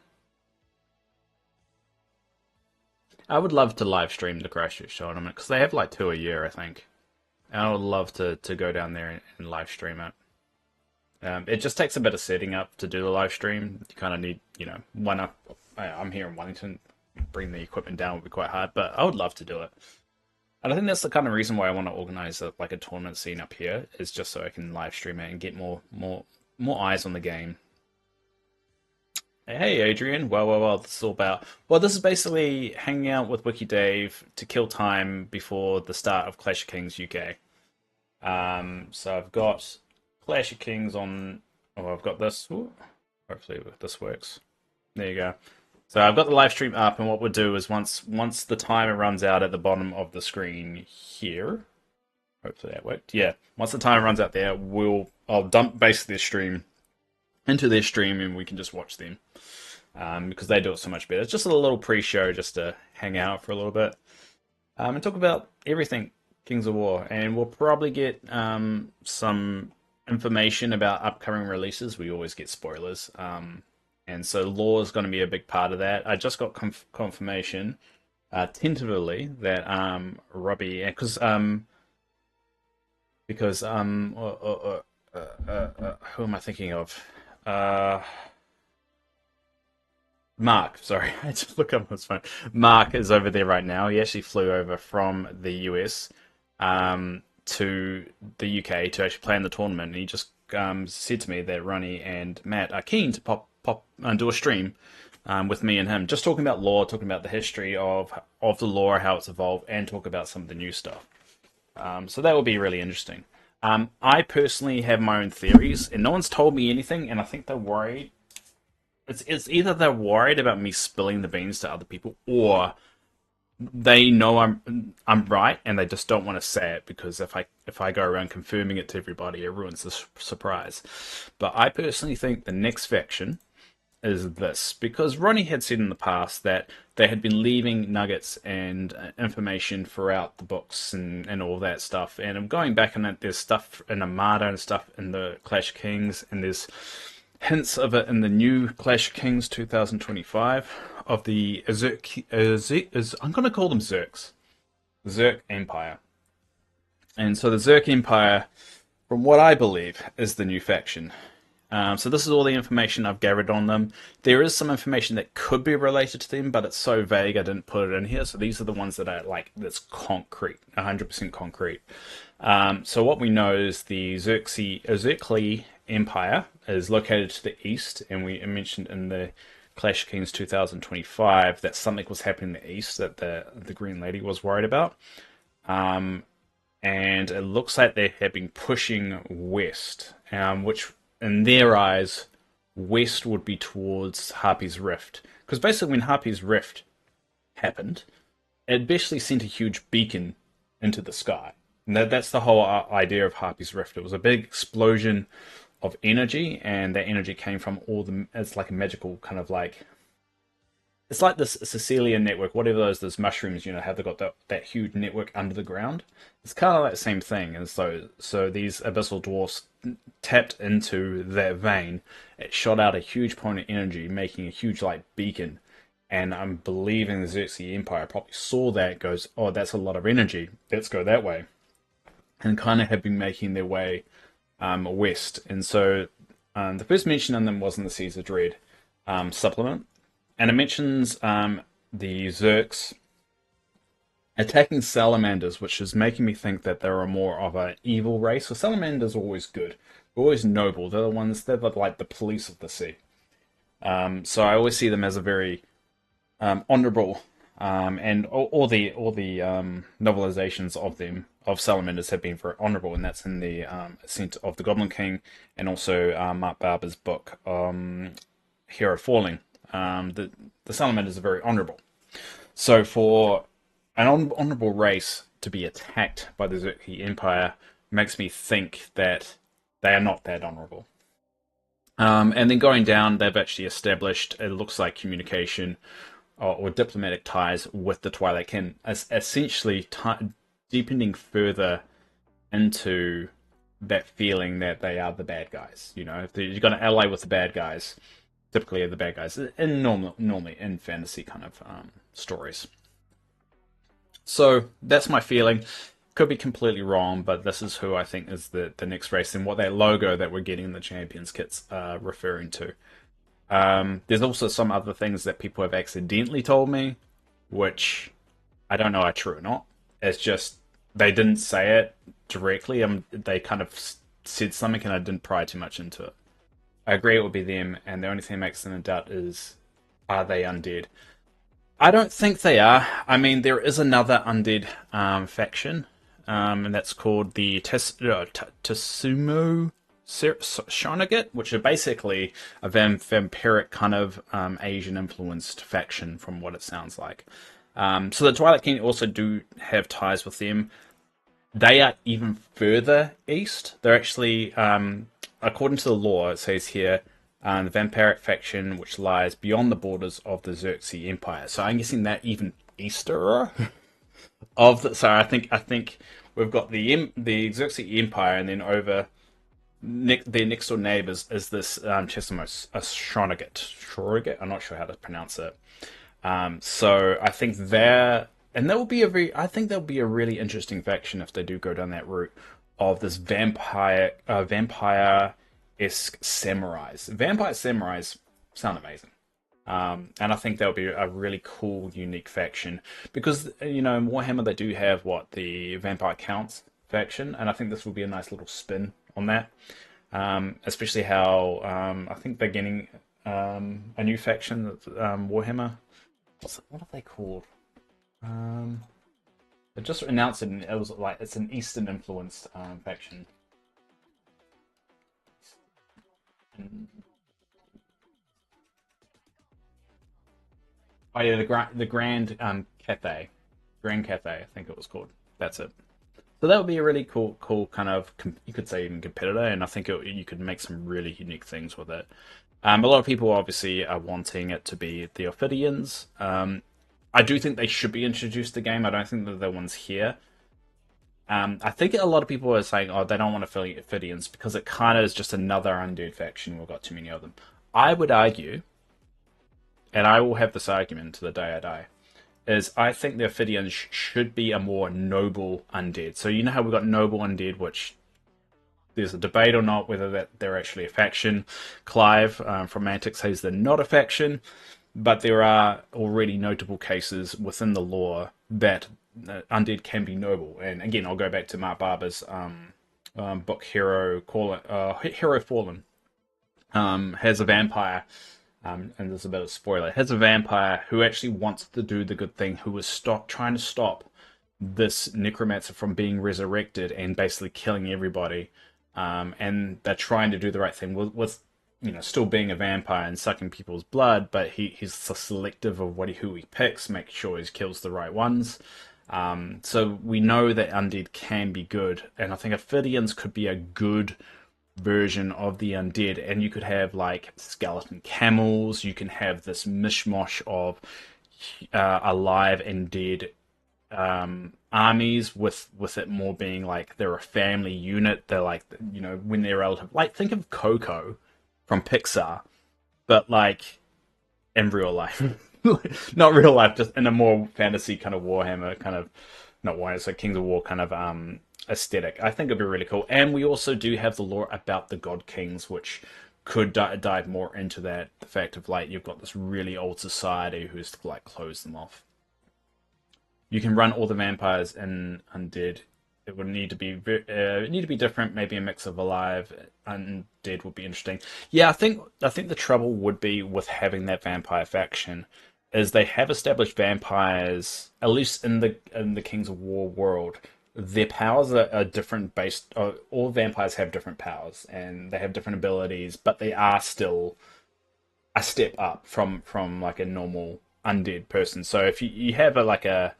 I would love to live stream the Christchurch tournament because they have like two a year, I think. And I would love to go down there and live stream it. It just takes a bit of setting up to do the live stream. You kind of need, one up. I'm here in Wellington. Bring the equipment down would be quite hard, but I would love to do it. And I think that's the kind of reason why I want to organize like a tournament scene up here is just so I can live stream it and get more eyes on the game. Hey Adrian, well, this is all about. Well, this is basically hanging out with Wiki Dave to kill time before the start of Clash of Kings UK. So I've got Clash of Kings on. Oh, I've got this. Ooh, hopefully this works. There you go. So I've got the live stream up, and what we'll do is once the timer runs out at the bottom of the screen here. Hopefully that worked. Yeah, once the timer runs out there, I'll dump basically the stream into their stream, and we can just watch them because they do it so much better. It's just a little pre-show just to hang out for a little bit and talk about everything Kings of War, and we'll probably get some information about upcoming releases. We always get spoilers, and so lore is going to be a big part of that. I just got confirmation, tentatively, that Robbie, because who am I thinking of? Mark, sorry, I had to look up his phone. Mark is over there right now. He actually flew over from the US to the UK to actually play in the tournament. And he just said to me that Ronnie and Matt are keen to pop and do a stream with me and him, just talking about lore, talking about the history of the lore, how it's evolved, and talk about some of the new stuff. So that will be really interesting. I personally have my own theories, and no one's told me anything, and I think they're worried. It's either they're worried about me spilling the beans to other people, or they know I'm right, and they just don't want to say it because if I go around confirming it to everybody, it ruins the surprise. But I personally think the next faction is this, because Ronnie had said in the past that they had been leaving nuggets and information throughout the books and all that stuff. And I'm going back and there's stuff in Armada and stuff in the Clash of Kings, and there's hints of it in the new Clash of Kings 2025 of the I'm going to call them Zerks, Zerk Empire. And so the Zerk Empire, from what I believe, is the new faction. So this is all the information I've gathered on them. There is some information that could be related to them, but it's so vague I didn't put it in here. So these are the ones that are like, that's concrete, 100% concrete. So what we know is the Zerkli Empire is located to the east, and we mentioned in the Clash of Kings 2025 that something was happening in the east that the Green Lady was worried about. And it looks like they have been pushing west, which in their eyes, west would be towards Harpy's Rift. Because basically when Harpy's Rift happened, it basically sent a huge beacon into the sky. And that's the whole idea of Harpy's Rift. It was a big explosion of energy, and that energy came from it's like a magical kind of like, it's like this Sicilian network, whatever those mushrooms, how they got that huge network under the ground. It's kind of like the same thing. And so these abyssal dwarfs tapped into that vein. It shot out a huge point of energy, making a huge like beacon. And I'm believing the Xerxes Empire probably saw that, goes, oh, that's a lot of energy. Let's go that way. And kind of have been making their way west. And so the first mention in them was in the Caesar Dread supplement. And it mentions the Zerks attacking salamanders, which is making me think that they're more of an evil race. So salamanders are always good, they're always noble. They're like the police of the sea. So I always see them as a very honourable, and all the novelizations of salamanders have been very honourable, and that's in the Ascent of the Goblin King, and also Mark Barber's book, Hero Falling. The salamanders are very honourable. So for an honourable race to be attacked by the Xerxes Empire makes me think that they are not that honourable. And then going down, they've actually established, it looks like, communication or diplomatic ties with the Twilight Kin, as essentially deepening further into that feeling that they are the bad guys. You know, if you're going to ally with the bad guys, typically the bad guys in normally in fantasy kind of stories. So that's my feeling. Could be completely wrong, but this is who I think is the next race and what that logo that we're getting in the Champions kits are referring to. There's also some other things that people have accidentally told me, which I don't know are true or not. It's just they didn't say it directly. They kind of said something, and I didn't pry too much into it. I agree it would be them, and the only thing that makes them in doubt is, are they undead? I don't think they are. I mean, there is another undead faction, and that's called the Tsumo Shonaget, which are basically a vampiric kind of Asian influenced faction, from what it sounds like. So the Twilight King also do have ties with them. They are even further east. They're actually, according to the law, it says here, the vampiric faction which lies beyond the borders of the Xerxes Empire. So I'm guessing that even easterer of the. So I think we've got the Xerxes Empire, and then over their next door neighbors is this Chesamos Shronaget. I'm not sure how to pronounce it. So I think there, and that will be I think that'll be a really interesting faction if they do go down that route of this vampire-esque samurais. Vampire samurais sound amazing. And I think that would be a really cool, unique faction because in Warhammer they do have the Vampire Counts faction, and I think this will be a nice little spin on that. Especially how I think they're getting a new faction that's Warhammer. What are they called? They just announced it, and it was like it's an Eastern influenced faction. Oh yeah, the Grand Cafe, I think it was called. That's it. So that would be a really cool kind of you could say even competitor, and I think you could make some really unique things with it. A lot of people obviously are wanting it to be the Ophidians. I do think they should be introduced to the game. I don't think that the ones here. I think a lot of people are saying, oh, they don't want Ophidians because it kind of is just another undead faction. We've got too many of them. I would argue, and I will have this argument to the day I die, is I think the Ophidians should be a more noble undead. So you know how we've got noble undead, which there's a debate or not whether that they're actually a faction. Clive from Mantic says they're not a faction, but there are already notable cases within the lore that undead can be noble. And again, I'll go back to Mark Barber's book Hero Fallen. Has a vampire, and there's a bit of a spoiler, has a vampire who actually wants to do the good thing, who is trying to stop this necromancer from being resurrected and basically killing everybody. And they're trying to do the right thing with still being a vampire and sucking people's blood, but he's selective of who he picks, make sure he kills the right ones. So we know that undead can be good, and I think Ophidians could be a good version of the undead, and you could have like skeleton camels, you can have this mishmash of alive and dead armies with it more being like they're a family unit. They're like when they're relative, like think of Coco from Pixar, but like in real life. Not real life, just in a more fantasy kind of Warhammer kind of, not Warhammer, so Kings of War kind of aesthetic. I think it'd be really cool. And we also do have the lore about the God Kings, which could dive more into that. The fact of like you've got this really old society who's like closed them off. You can run all the vampires in undead. It would need to be different. Maybe a mix of alive and undead would be interesting. Yeah, I think the trouble would be with having that vampire faction is they have established vampires, at least in the Kings of War world. Their powers are different based. All vampires have different powers and they have different abilities, but they are still a step up from like a normal undead person. So if you have a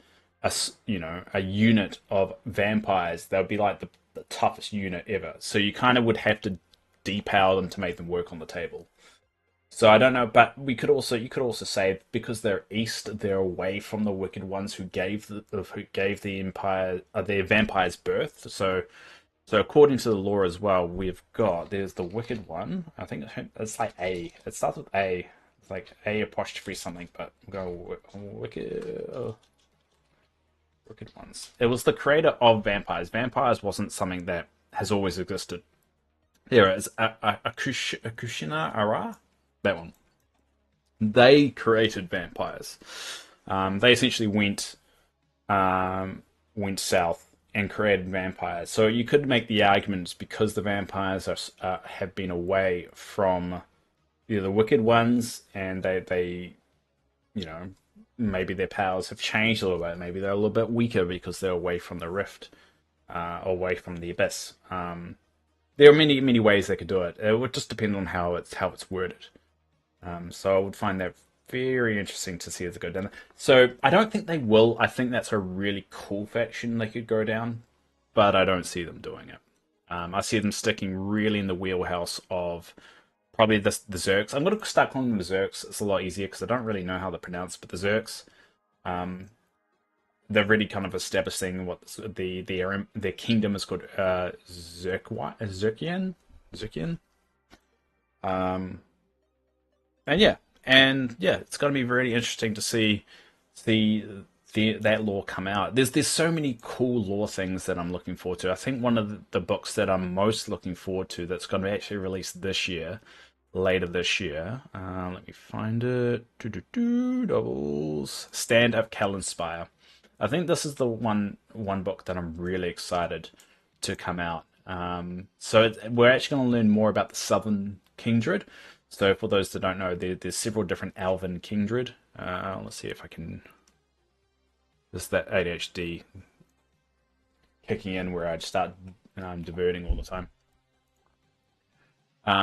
unit of vampires, they'll be like the toughest unit ever. So you kind of would have to depower them to make them work on the table. So I don't know, but you could also say because they're east, they're away from the wicked ones who gave the empire their vampires birth. So according to the lore as well, there's the wicked one. I think it's like A. It starts with A. It's like A apostrophe something, but we'll go wicked ones. It was the creator of vampires. Vampires wasn't something that has always existed. Here it is, Akushina Ara. That one. They created vampires. They essentially went south and created vampires. So you could make the arguments because the vampires have been away from the wicked ones, and they you know maybe their powers have changed a little bit. Maybe they're a little bit weaker because they're away from the rift, away from the abyss. There are many ways they could do it. It would just depend on how it's worded. So I would find that very interesting to see it go down. So I don't think they will. I think that's a really cool faction they could go down, but I don't see them doing it. I see them sticking really in the wheelhouse of probably the Zerks. I'm going to start calling them the Zerks. It's a lot easier because I don't really know how they're pronounced, but the Zerks, they're really kind of establishing what their kingdom is called Zerkian. And yeah, it's going to be really interesting to see that lore come out. There's so many cool lore things that I'm looking forward to. I think one of the books that I'm most looking forward to that's going to be actually released later this year. Let me find it. Doubles. Stand Up Callanspire. I think this is the one book that I'm really excited to come out. So we're actually going to learn more about the Southern Kindred. So for those that don't know, there's several different Elven Kindred. Let's see if I can... Just that ADHD kicking in where I'd start diverting all the time.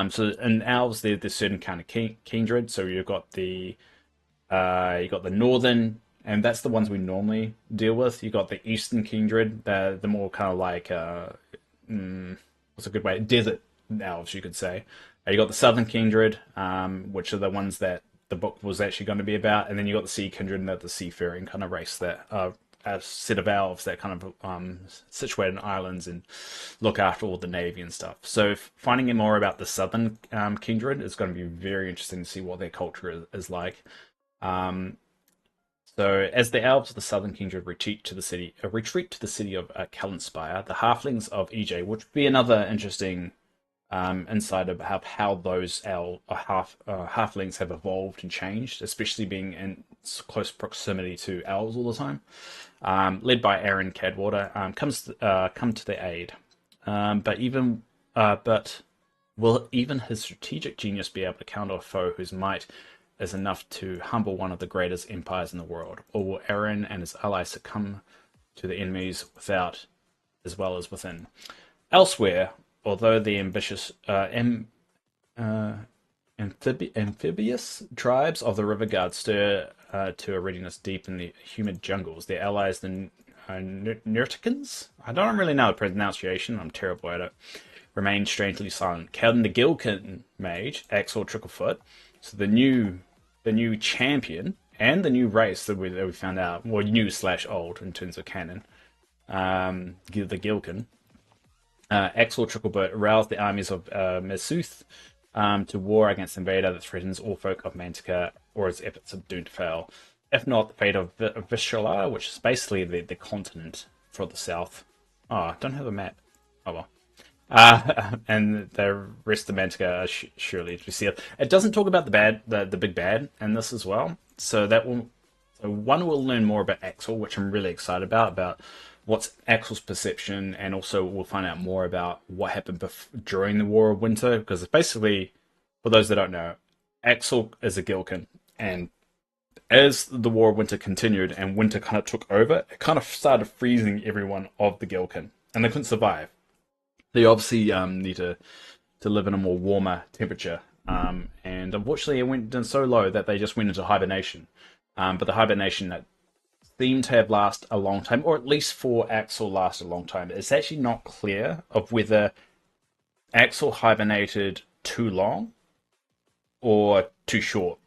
So in elves, there's certain kind of kindred. So you've got the northern, and that's the ones we normally deal with. You got the eastern kindred, the more kind of like what's a good way? Desert elves, you could say. You got the southern kindred, which are the ones that the book was actually going to be about, and then you got the sea kindred, and the seafaring kind of race that a set of elves that kind of situate in islands and look after all the navy and stuff. So finding out more about the southern kindred is going to be very interesting to see what their culture is like. So as the elves of the southern kindred retreat to the city of Callanspire, the halflings of EJ, which would be another interesting insight about how those halflings have evolved and changed, especially being in close proximity to elves all the time. Led by Aaron Cadwater, come to their aid. But will even his strategic genius be able to counter a foe whose might is enough to humble one of the greatest empires in the world? Or will Aaron and his allies succumb to the enemies without as well as within? Elsewhere, although the ambitious amphibious tribes of the River Guard stir to a readiness deep in the humid jungles, their allies, the Nurticans, I don't really know the pronunciation, I'm terrible at it, remain strangely silent. Calden the Gilkin mage, Axel Tricklefoot, so the new champion and the new race that we found out, well, new/old in terms of canon, the Gilkin. Axel Tricklefoot roused the armies of Mesuth to war against the invader that threatens all folk of Mantica, or its efforts are doomed to fail. If not, the fate of Vishala, which is basically the continent for the south. Oh, I don't have a map. Oh well. And the rest of Mantica are surely to be sealed. It doesn't talk about the big bad in this as well. So one will learn more about Axel, which I'm really excited about what's Axel's perception, and also we'll find out more about what happened during the War of Winter, because it's basically, for those that don't know, Axel is a Gilkin, and as the War of Winter continued and winter kind of took over, it kind of started freezing everyone of the Gilkin, and they couldn't survive. They obviously need to live in a more warmer temperature, and unfortunately it went down so low that they just went into hibernation. But the hibernation that seemed to have lasted a long time, or at least for Axel lasted a long time. It's actually not clear of whether Axel hibernated too long or too short.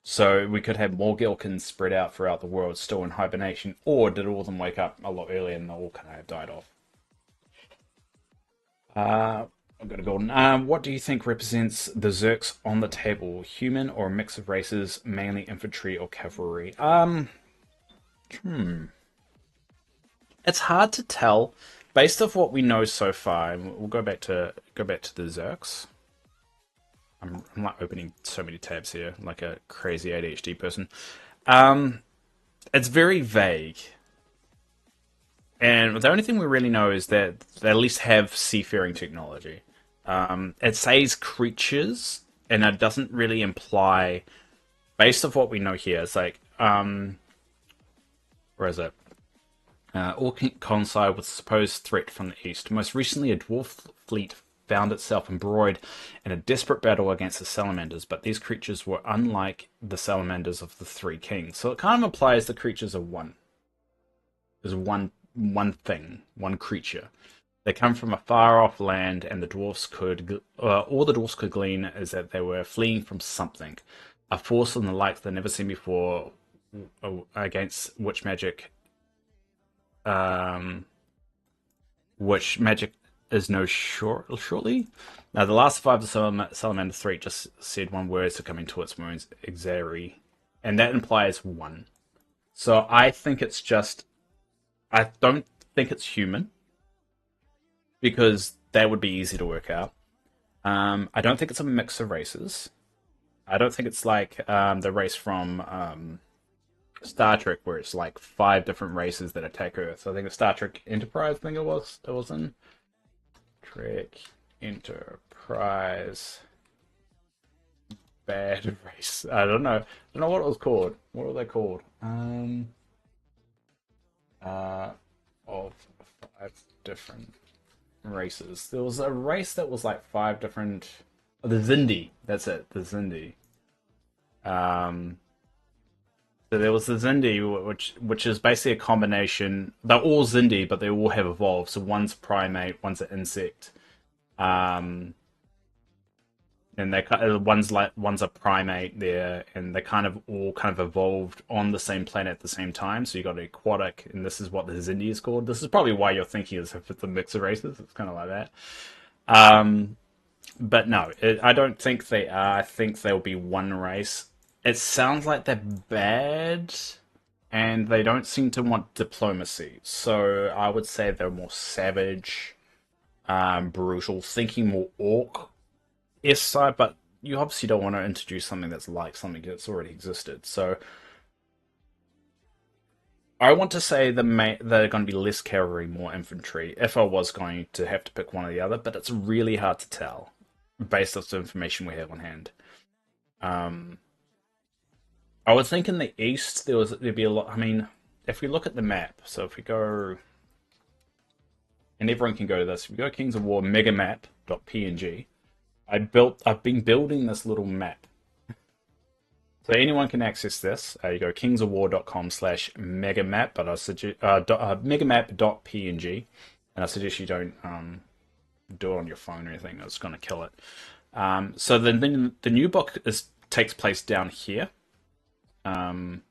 So we could have more Gilkins spread out throughout the world still in hibernation, or did all of them wake up a lot earlier and they all kind of have died off? I'm gonna go on. What do you think represents the Zerks on the table? Human or a mix of races, mainly infantry or cavalry? Hmm. It's hard to tell based off what we know so far. And we'll go back to the Zerks. I'm like opening so many tabs here, like a crazy ADHD person. Um, it's very vague, and the only thing we really know is that they at least have seafaring technology. It says creatures, and it doesn't really imply, based off what we know here. It's like, where is it? All coincide with supposed threat from the east. Most recently, a dwarf fleet found itself embroiled in a desperate battle against the salamanders, but these creatures were unlike the salamanders of the Three Kings. So it kind of implies the creatures are one. There's one thing, one creature. They come from a far off land, and the dwarfs could all the dwarfs could glean is that they were fleeing from something, a force and the like they've never seen before, against um, which magic is no shortly. Now, the last five of Salamander 3 just said one word succumbing to its wounds, Exari, and that implies one. So I think it's just. I don't think it's human because that would be easy to work out. I don't think it's a mix of races. I don't think it's like the race from Star Trek where it's like five different races that attack Earth. I think the Star Trek Enterprise thing it was in Trek Enterprise bad race. I don't know. I don't know what it was called. What were they called? Uh, of five different races. There was a race that was like five different. Oh, the Zindi. That's it. The Zindi. Um, so there was the Zindi, which is basically a combination. They're all Zindi, but they all have evolved. So one's primate, one's an insect. Um, and one's a primate there, and they kind of all kind of evolved on the same planet at the same time. So you got an aquatic, and this is what the Zindi is called. This is probably why you're thinking as if it's a mix of races. It's kind of like that. Um, but no, I don't think they are. I think they'll be one race. It sounds like they're bad, and they don't seem to want diplomacy. So I would say they're more savage, brutal, thinking more orc Yes side, but you obviously don't want to introduce something that's like something that's already existed. So I want to say they're going to be less cavalry, more infantry. If I was going to have to pick one or the other, but it's really hard to tell based off the information we have on hand. Um, I would think in the east there'd be a lot. I mean, if we look at the map, so if we go, and everyone can go to this. If we go Kings of War megamap.png, I've been building this little map. So anyone can access this. You go kingsofwar.com/megamap, but I suggest megamap.png, and I suggest you don't do it on your phone or anything. It's going to kill it. So the new book takes place down here. Um,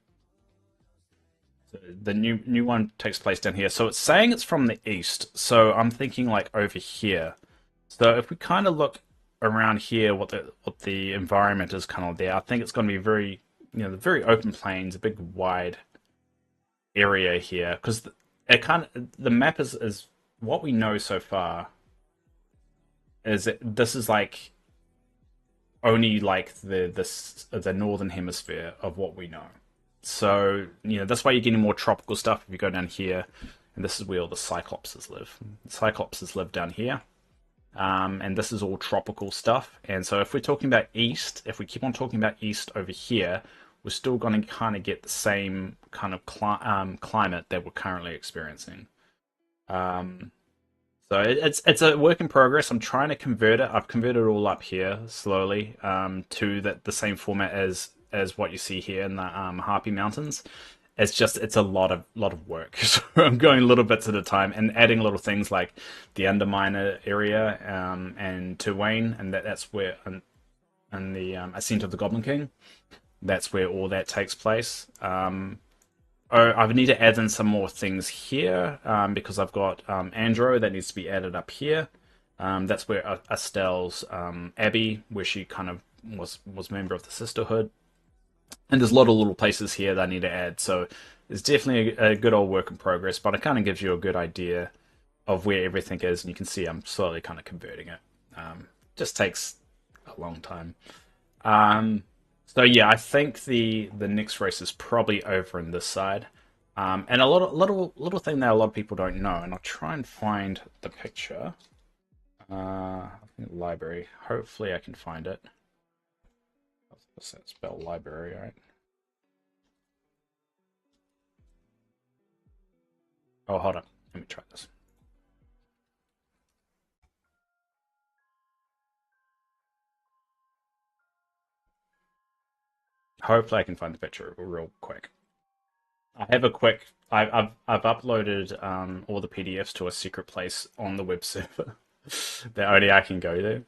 the new one takes place down here. So it's saying it's from the east. So I'm thinking like over here. So if we kind of look around here, what the environment is kind of there, I think it's going to be very, the very open plains, a big wide area here, because the map is what we know so far is that this is like only like the northern hemisphere of what we know. So that's why you're getting more tropical stuff if you go down here, and this is where all the Cyclopses live. The Cyclopses live down here. And this is all tropical stuff. And so if we're talking about east, if we keep on talking about east over here, we're still going to kind of get the same kind of climate that we're currently experiencing. Um, so it's a work in progress. I'm trying to convert it. I've converted it all up here slowly to the same format as what you see here in the Harpy Mountains. it's a lot of work. So I'm going little bits at a time and adding little things like the Underminer area and Terrain, and that's where and the Ascent of the Goblin King. That's where all that takes place. Oh, I need to add in some more things here because I've got Andro that needs to be added up here. That's where Estelle's Abbey, where she kind of was member of the Sisterhood. And there's a lot of little places here that I need to add. So it's definitely a good old work in progress, but it kind of gives you a good idea of where everything is. And you can see I'm slowly kind of converting it. Just takes a long time. So yeah, I think the next race is probably over in this side. And a little thing that a lot of people don't know, and I'll try and find the picture. I think library. Hopefully I can find it. What's that spell? Library, right? Oh, hold on. Let me try this. Hopefully I can find the picture real quick. I have a quick. I've uploaded all the PDFs to a secret place on the web server that only I can go to.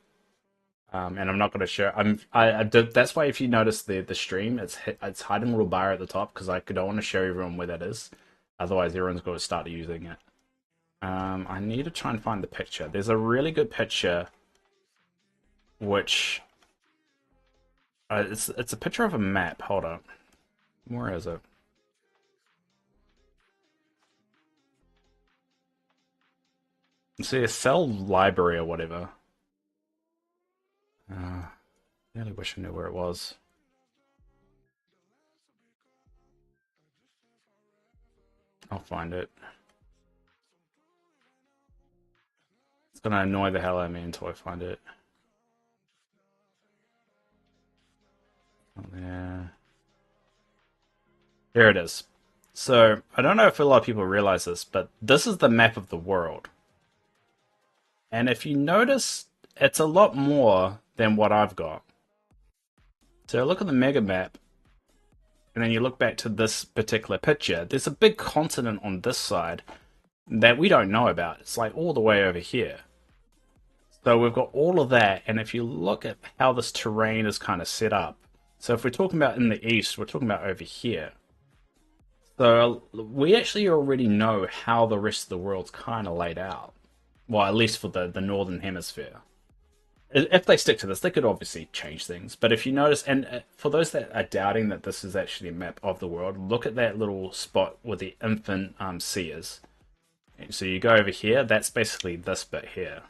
And I'm not going to show. I did. That's why if you notice the stream, it's hiding a little bar at the top because I don't want to show everyone where that is. Otherwise, everyone's going to start using it. I need to try and find the picture. There's a really good picture, which it's a picture of a map. Hold up, where is it? See a cell library or whatever. Really wish I knew where it was. I'll find it. It's gonna annoy the hell out of me until I find it. Oh, yeah. Here it is. So, I don't know if a lot of people realize this, but this is the map of the world. And if you notice, it's a lot more than what I've got. So look at the mega map, and then you look back to this particular picture. There's a big continent on this side that we don't know about. It's like all the way over here. So we've got all of that, and if you look at how this terrain is kind of set up, so if we're talking about in the east, we're talking about over here. So we actually already know how the rest of the world's kind of laid out. Well, at least for the northern hemisphere. If they stick to this, they could obviously change things. But if you notice, and for those that are doubting that this is actually a map of the world, look at that little spot where the infant seers. So you go over here, that's basically this bit here.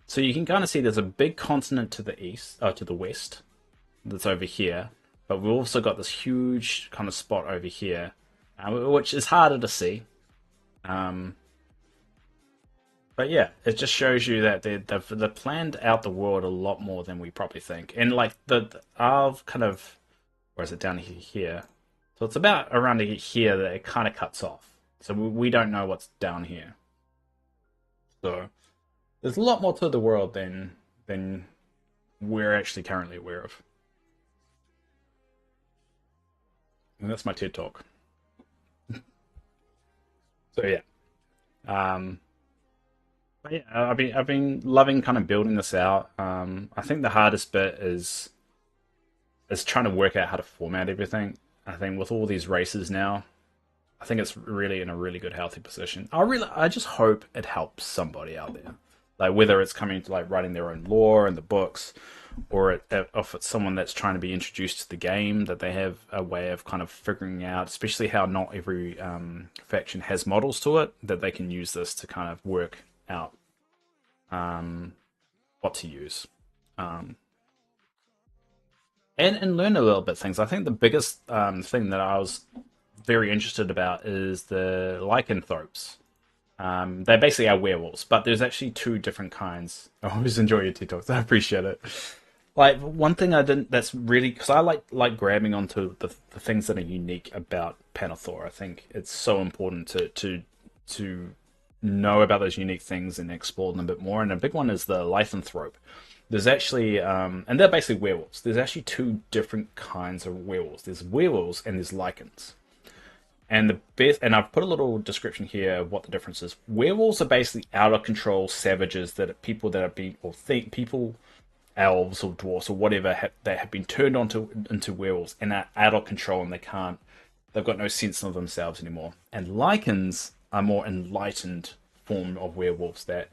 So you can kind of see there's a big continent to the east, to the west, that's over here. But we've also got this huge kind of spot over here, which is harder to see. But yeah, it just shows you that they've planned out the world a lot more than we probably think. And like our kind of, where is it down here? So it's about around here that it kind of cuts off. So we don't know what's down here. So there's a lot more to the world than we're actually currently aware of. And that's my TED talk. So yeah. But yeah, I've been loving kind of building this out. I think the hardest bit is trying to work out how to format everything. I think with all these races now, I think it's really in a really good healthy position. I just hope it helps somebody out there. Like whether it's coming to like writing their own lore in the books, or if it's someone that's trying to be introduced to the game, that they have a way of kind of figuring out, especially how not every faction has models to it, that they can use this to kind of work out what to use. And learn a little bit things. I think the biggest thing that I was very interested about is the lycanthropes. They're basically our werewolves, but there's actually two different kinds. I always enjoy your TikToks. I appreciate it. Like one thing I didn't. That's really because I like grabbing onto the things that are unique about Panathor. I think it's so important to know about those unique things and explore them a bit more. And a big one is the lycanthrope. There's actually, and they're basically werewolves. There's actually two different kinds of werewolves. There's werewolves and there's lycans. And the best, and I've put a little description here of what the difference is. Werewolves are basically out of control savages that are people that have been, or think people, elves or dwarfs or whatever, that have been turned into werewolves and are out of control and they've got no sense of themselves anymore. And lycans are more enlightened form of werewolves that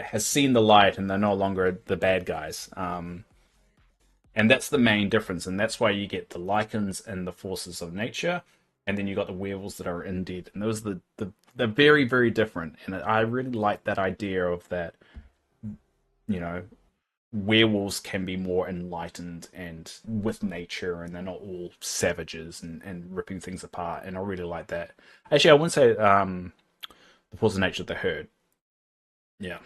has seen the light and they're no longer the bad guys. And that's the main difference, and that's why you get the lycans and the forces of nature, and then you got the werewolves that are undead, and those are they're very very different. And I really like that idea of that. You know, werewolves can be more enlightened and with nature, and they're not all savages and ripping things apart. And I really like that. Actually, I wouldn't say the force of nature of the herd. Yeah.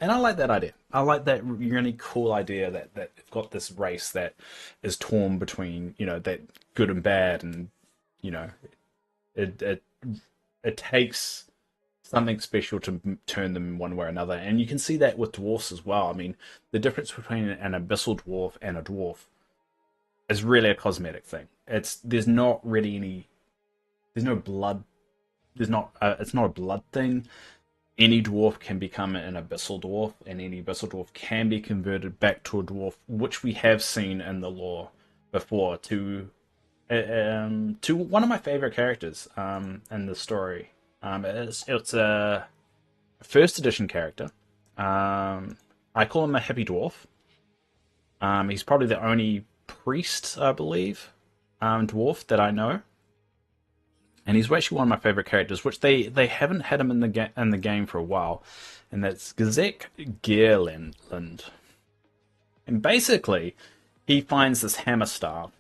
And I like that idea. I like that really cool idea that they've got this race that is torn between, that good and bad, and you know, it it it takes something special to turn them one way or another. And you can see that with dwarfs as well. I mean, the difference between an abyssal dwarf and a dwarf is really a cosmetic thing. There's not really there's no blood. There's not it's not a blood thing. Any dwarf can become an abyssal dwarf, and any abyssal dwarf can be converted back to a dwarf, which we have seen in the lore before to one of my favorite characters in the story. It's a first edition character. I call him a hippie dwarf. He's probably the only priest, I believe, dwarf that I know. And he's actually one of my favorite characters, which they haven't had him in the game for a while, and that's Gazek Gearland. And basically, he finds this hammer staff,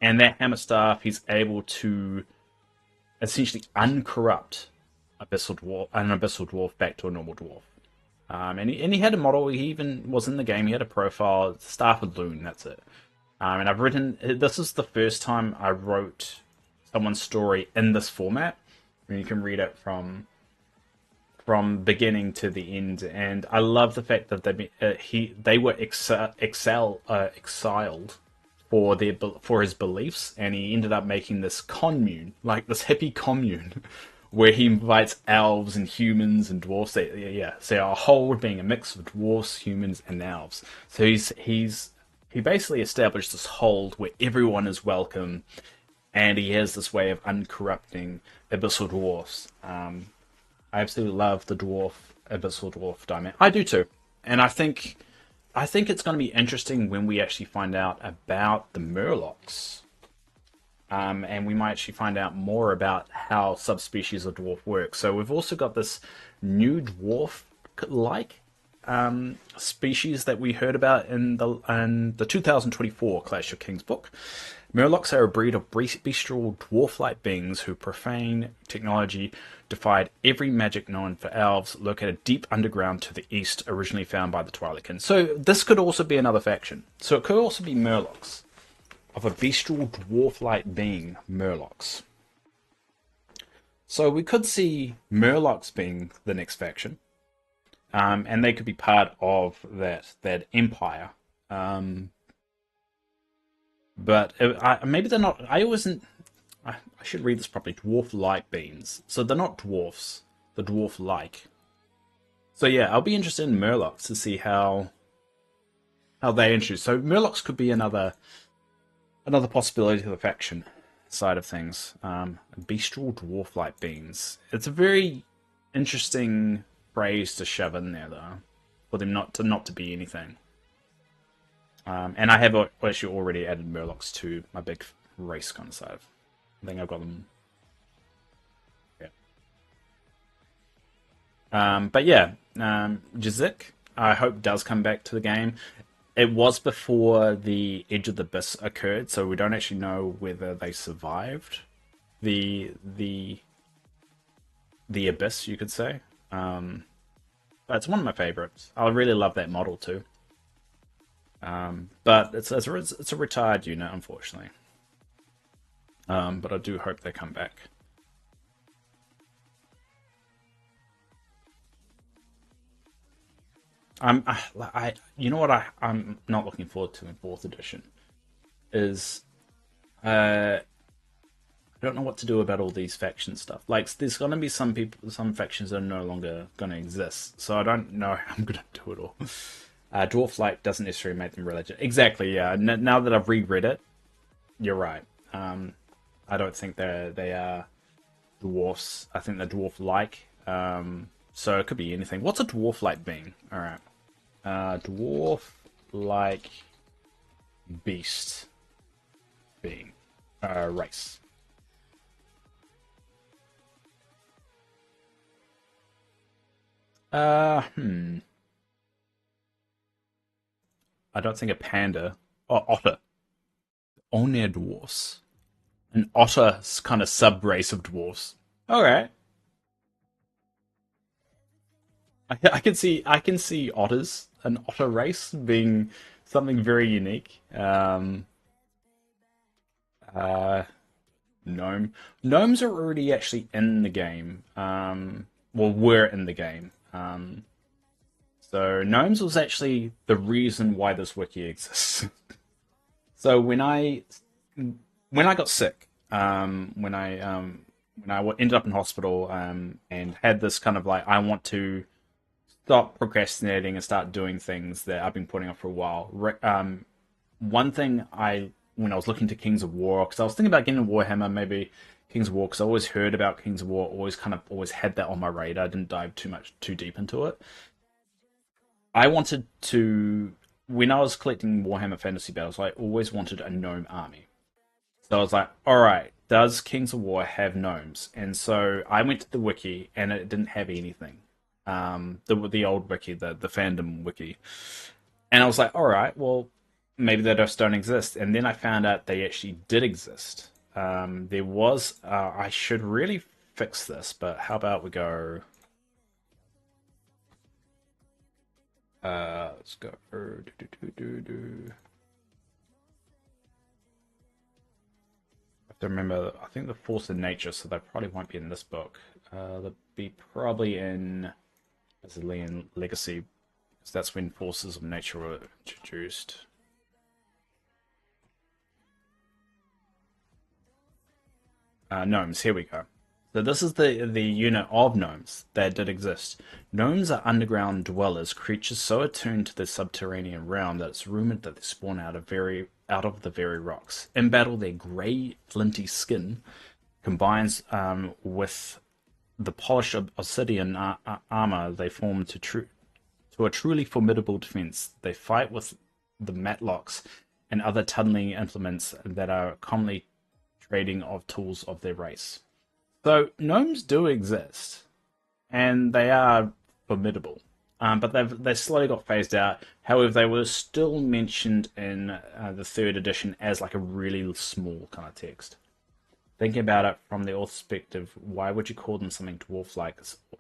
and that hammer staff he's able to essentially uncorrupt an abyssal dwarf back to a normal dwarf. And he had a model. He even was in the game. He had a profile. Staff with Loon. That's it. And I've written. This is the first time I wrote someone's story in this format, and you can read it from beginning to the end. And I love the fact that they were exiled for his beliefs, and he ended up making this commune, like this hippie commune, where he invites elves and humans and dwarfs. So our whole being a mix of dwarfs, humans, and elves. So he basically established this hold where everyone is welcome, and he has this way of uncorrupting abyssal dwarfs. I absolutely love the abyssal dwarf dynamic. I do too, and I think it's going to be interesting when we actually find out about the Murlocs. And we might actually find out more about how subspecies of dwarf work. So we've also got this new dwarf-like species that we heard about in the 2024 Clash of Kings book. Murlocs are a breed of bestial dwarf-like beings who profane technology, defied every magic known for elves, located deep underground to the east, originally found by the Twilightkin. So this could also be another faction. So it could also be Murlocs, of a bestial dwarf-like being, Murlocs. So we could see Murlocs being the next faction, and they could be part of that empire. But maybe they're not. I should read this properly. Dwarf-like beings. So they're not dwarfs. They're dwarf-like. So yeah, I'll be interested in Murlocs to see how they introduce. So Murlocs could be another possibility to the faction side of things. Bestial dwarf-like beings. It's a very interesting phrase to shove in there, though, for them not to be anything. And I have actually already added Murlocs to my big race kind of side. I think I've got them. Yeah. But yeah, Jazik, I hope does come back to the game. It was before the Edge of the Abyss occurred, so we don't actually know whether they survived the Abyss, you could say. But it's one of my favorites. I really love that model too. But it's a retired unit, unfortunately. But I do hope they come back. you know what I'm not looking forward to in fourth edition is I don't know what to do about all these faction stuff. Like, there's gonna be some people, some factions that are no longer gonna exist. So I don't know how I'm gonna do it all. Dwarf Light doesn't necessarily make them religion. Exactly. Yeah. Now that I've reread it, you're right. I don't think they are dwarfs. I think they're dwarf-like. So it could be anything. What's a dwarf-like being? All right. Dwarf-like beast being race. Hmm. I don't think a panda. Oh, otter. Only dwarfs. An otter kind of sub race of dwarfs. All right. I can see otters, an otter race, being something very unique. Uh, gnome. Gnomes are already actually in the game. Well, were in the game. So gnomes was actually the reason why this wiki exists. So when I got sick, when I ended up in hospital, and had this kind of like, I want to stop procrastinating and start doing things that I've been putting off for a while. One thing when I was looking to Kings of War, because I was thinking about getting a Warhammer, maybe Kings of War, because I always heard about Kings of War, always had that on my radar. I didn't dive too deep into it. I wanted to, when I was collecting Warhammer Fantasy Battles, I always wanted a gnome army. So I was like, all right, does Kings of War have gnomes? And so I went to the wiki, and it didn't have anything. The old wiki, the fandom wiki, and I was like, all right, well, maybe they just don't exist. And then I found out they actually did exist. There was, I should really fix this, but how about we go? Let's go. I have to remember. I think the Force of Nature, so they probably won't be in this book. They'll be probably in Brazilian Legacy, because that's when Forces of Nature were introduced. Gnomes. Here we go. So this is the unit of gnomes that did exist. Gnomes are underground dwellers, creatures so attuned to the subterranean realm that it's rumored that they spawn out of the very rocks. In battle, their grey, flinty skin combines with the polished obsidian armor they form to a truly formidable defense. They fight with the matlocks and other tunneling implements that are commonly trading of tools of their race. So gnomes do exist, and they are formidable. But they slowly got phased out. However, they were still mentioned in the third edition as like a really small kind of text. Thinking about it from the author's perspective, why would you call them something dwarf-like?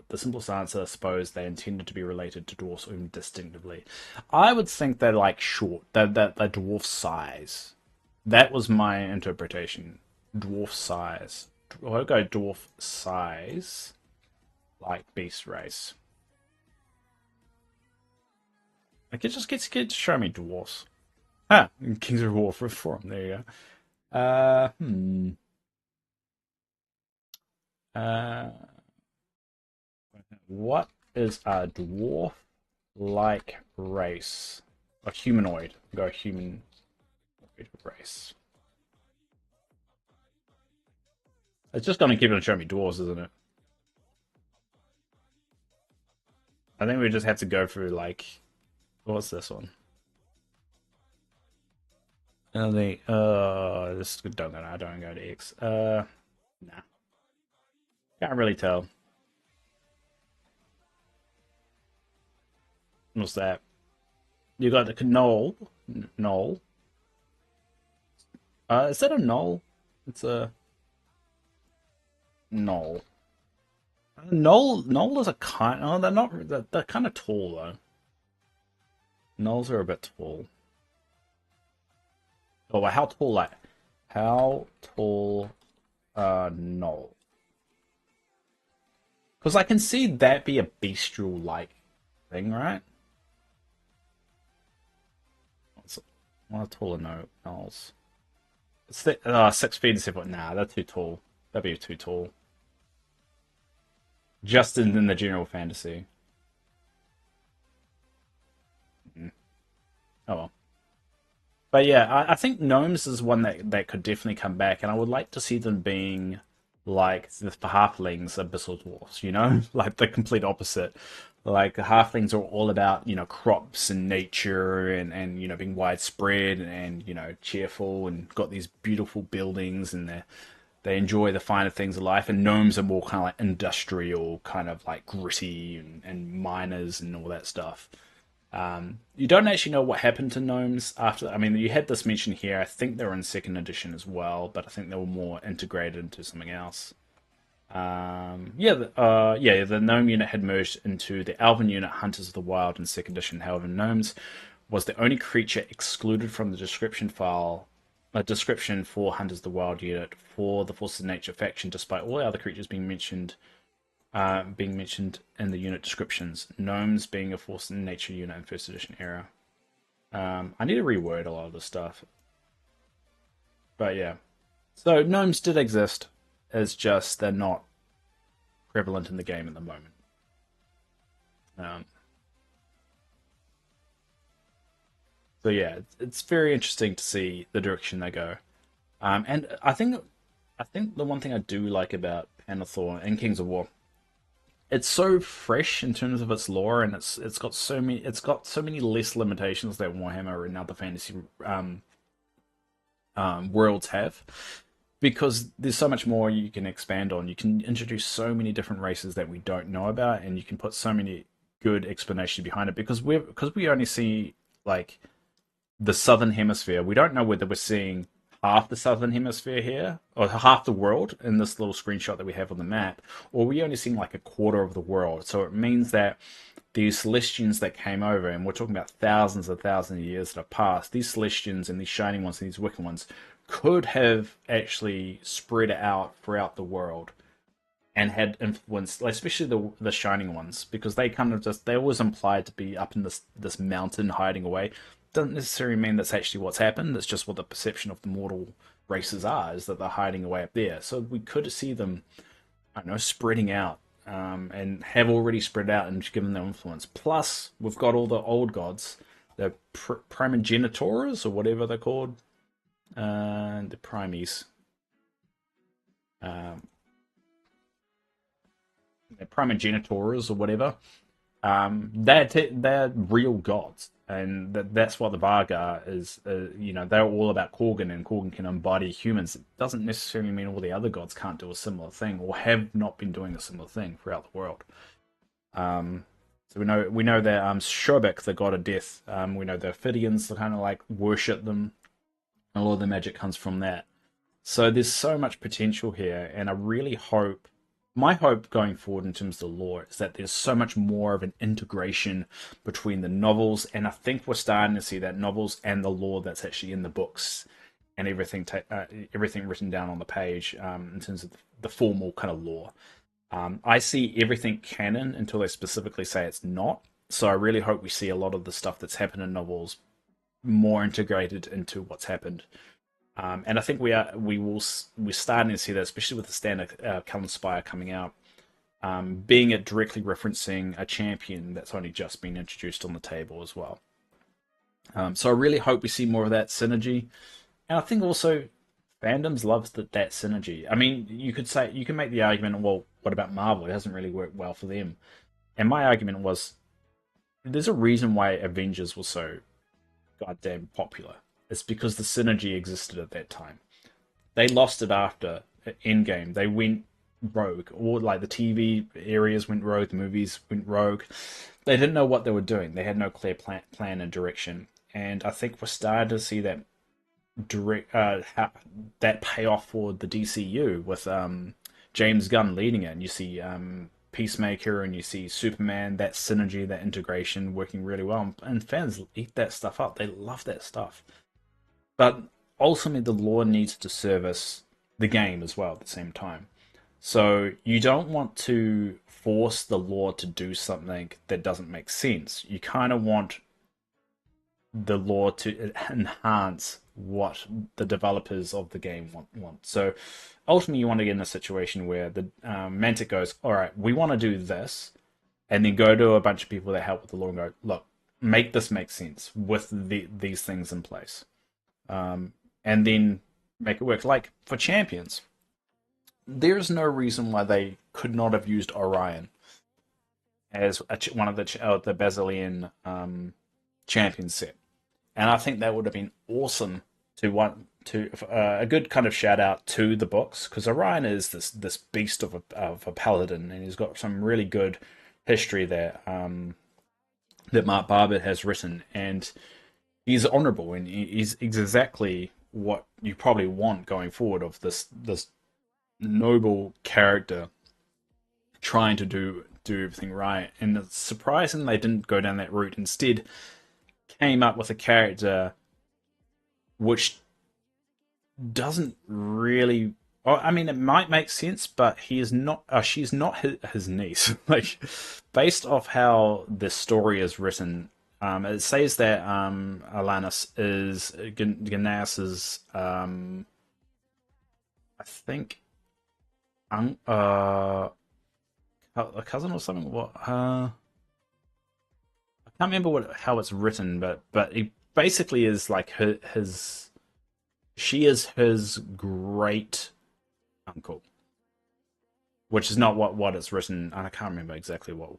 The simplest answer, I suppose, they intended to be related to dwarfs even distinctively. I would think they're like short, they're dwarf size. That was my interpretation. Dwarf size. I'll go dwarf size, like beast race. Like, it just gets good to show me dwarfs. Ah, Kings of War Reform. There you go. Uh, what is a dwarf-like race? A humanoid. Go human race. It's just gonna keep on showing me dwarves, isn't it? I think we just have to go through like, what's this one? This don't go. I don't go to X. Nah, can't really tell. What's that? You got the knoll. Knoll. Is that a knoll? It's a knoll. Knoll is a kind. Oh, they're not. They're kind of tall though. Knolls are a bit tall. Oh, well, how tall? Like, how tall? Knoll. Because I can see that be a bestial like thing, right? Well, taller no gnolls. 6 feet and 7 foot. Nah, they're too tall. That'd be too tall. Just in the general fantasy. Mm. Oh well. But yeah, I think gnomes is one that could definitely come back, and I would like to see them being like the halflings, abyssal dwarfs. Like the complete opposite. Like the halflings are all about crops and nature and being widespread and cheerful and got these beautiful buildings and they enjoy the finer things of life. And gnomes are more kind of like industrial, kind of like gritty and miners and all that stuff. You don't actually know what happened to gnomes after. I mean, you had this mentioned here. I think they were in second edition as well, but I think they were more integrated into something else. Yeah, the gnome unit had merged into the elven unit Hunters of the Wild in second edition. However, gnomes was the only creature excluded from the description file, a description for Hunters of the Wild unit for the Forces of Nature faction, despite all the other creatures being mentioned in the unit descriptions. Gnomes being a force in nature unit in first edition era. I need to reword a lot of this stuff, but yeah. So gnomes did exist. It's just they're not prevalent in the game at the moment. Um, so yeah, it's very interesting to see the direction they go. And I think the one thing I do like about Panathor and Kings of War, it's so fresh in terms of its lore, and it's got so many less limitations that Warhammer and other fantasy worlds have, because there's so much more you can expand on. You can introduce so many different races that we don't know about, and you can put so many good explanations behind it. Because we only see like the southern hemisphere. We don't know whether we're seeing half the southern hemisphere here or half the world in this little screenshot that we have on the map, or we only seeing like a quarter of the world. So it means that these Celestians that came over, and we're talking about thousands and thousands of years that have passed, these Celestians and these Shining Ones and these Wicked Ones could have actually spread out throughout the world and had influence, like, especially the Shining Ones, because they kind of just they always implied to be up in this mountain hiding away. Doesn't necessarily mean that's actually what's happened. It's just what the perception of the mortal races are, is that they're hiding away up there. So we could see them, I don't know, spreading out, and have already spread out and given their influence. Plus, we've got all the old gods, the primogenitors or whatever they're called, the primes, um, the primogenitors or whatever. They're real gods, and that's what the Varga is. They're all about Korgan, and Korgan can embody humans. It doesn't necessarily mean all the other gods can't do a similar thing or have not been doing a similar thing throughout the world. Um, so we know that Shobek, the god of death. We know the Ophidians kind of like worship them. A lot of the magic comes from that. So there's so much potential here, and I really hope. My hope going forward in terms of the lore is that there's so much more of an integration between the novels, and I think we're starting to see that novels and the lore that's actually in the books and everything written down on the page, in terms of the formal kind of lore. I see everything canon until they specifically say it's not. So I really hope we see a lot of the stuff that's happened in novels more integrated into what's happened. And I think we're starting to see that, especially with the standard Calendar Spire coming out, being it directly referencing a champion that's only just been introduced on the table as well. So I really hope we see more of that synergy, and I think also fandoms loves that synergy. I mean, you can make the argument, well, what about Marvel? It hasn't really worked well for them. And my argument was, there's a reason why Avengers was so goddamn popular. It's because the synergy existed at that time. They lost it after Endgame. They went rogue. Or like the TV areas went rogue, the movies went rogue. They didn't know what they were doing. They had no clear plan and direction. And I think we're starting to see that that payoff for the DCU with James Gunn leading it. And you see Peacemaker and you see Superman, that synergy, that integration working really well. And fans eat that stuff up. They love that stuff. But ultimately, the lore needs to service the game as well at the same time. So you don't want to force the lore to do something that doesn't make sense. You kind of want the lore to enhance what the developers of the game want. So ultimately, you want to get in a situation where the Mantic goes, "All right, we want to do this," and then go to a bunch of people that help with the lore and go, "Look, make this make sense with these things in place," and then make it work. Like for champions, there's no reason why they could not have used Orion as one of the Basilian champion set, and I think that would have been awesome to want to a good kind of shout out to the books because Orion is this beast of a paladin, and he's got some really good history there that Mark Barber has written, and he's honourable and he's exactly what you probably want going forward of this noble character trying to do everything right. And it's surprising they didn't go down that route. Instead, came up with a character which doesn't really. Oh, I mean, it might make sense, but he is not. She's not his niece. Like, based off how the story is written, it says that Alanis is Gnaeus's, I think, a cousin or something. What? I can't remember how it's written, but he basically is like his. She is his great uncle, which is not what it's written. And I can't remember exactly what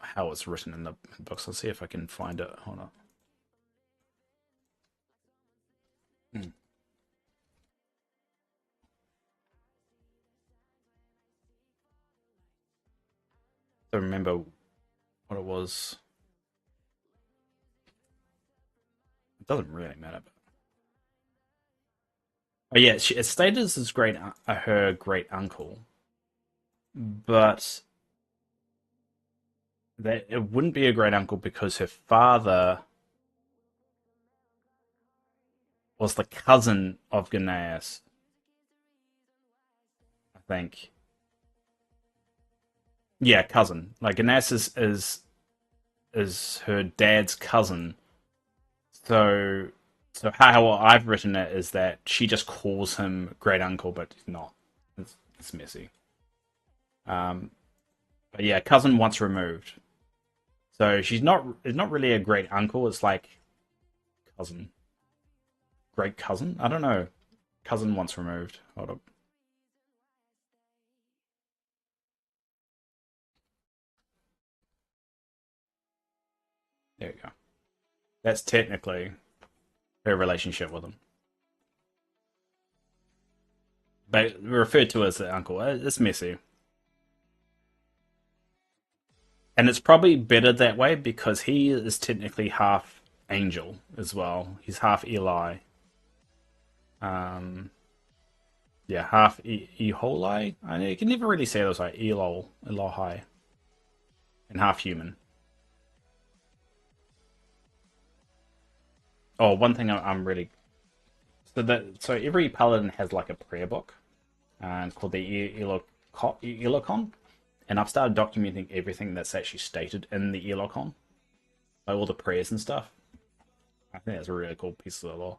how it's written in the books. I'll see if I can find it. Hold on. Hmm. I don't remember what it was. It doesn't really matter. Oh yeah, it's stated as his her great uncle, but that it wouldn't be a great uncle because her father was the cousin of Gnaeus, I think. Yeah, cousin. Like Gnaeus is her dad's cousin. So so how I've written it is that she just calls him great uncle, but he's not. It's messy. Um, but yeah, cousin once removed. So she's not. It's not really a great uncle. It's like cousin, great cousin. I don't know. Cousin once removed. Hold up. There you go. That's technically her relationship with him, but referred to as the uncle. It's messy, and it's probably better that way because he is technically half angel as well. He's half Eli. Um, yeah, half Eholi. I know you can never really say those like Elol, Elohi, and half human. Oh, one thing I'm really so every paladin has like a prayer book, and it's called the Elocon, and I've started documenting everything that's actually stated in the Elocon, like all the prayers and stuff. I think that's a really cool piece of the law.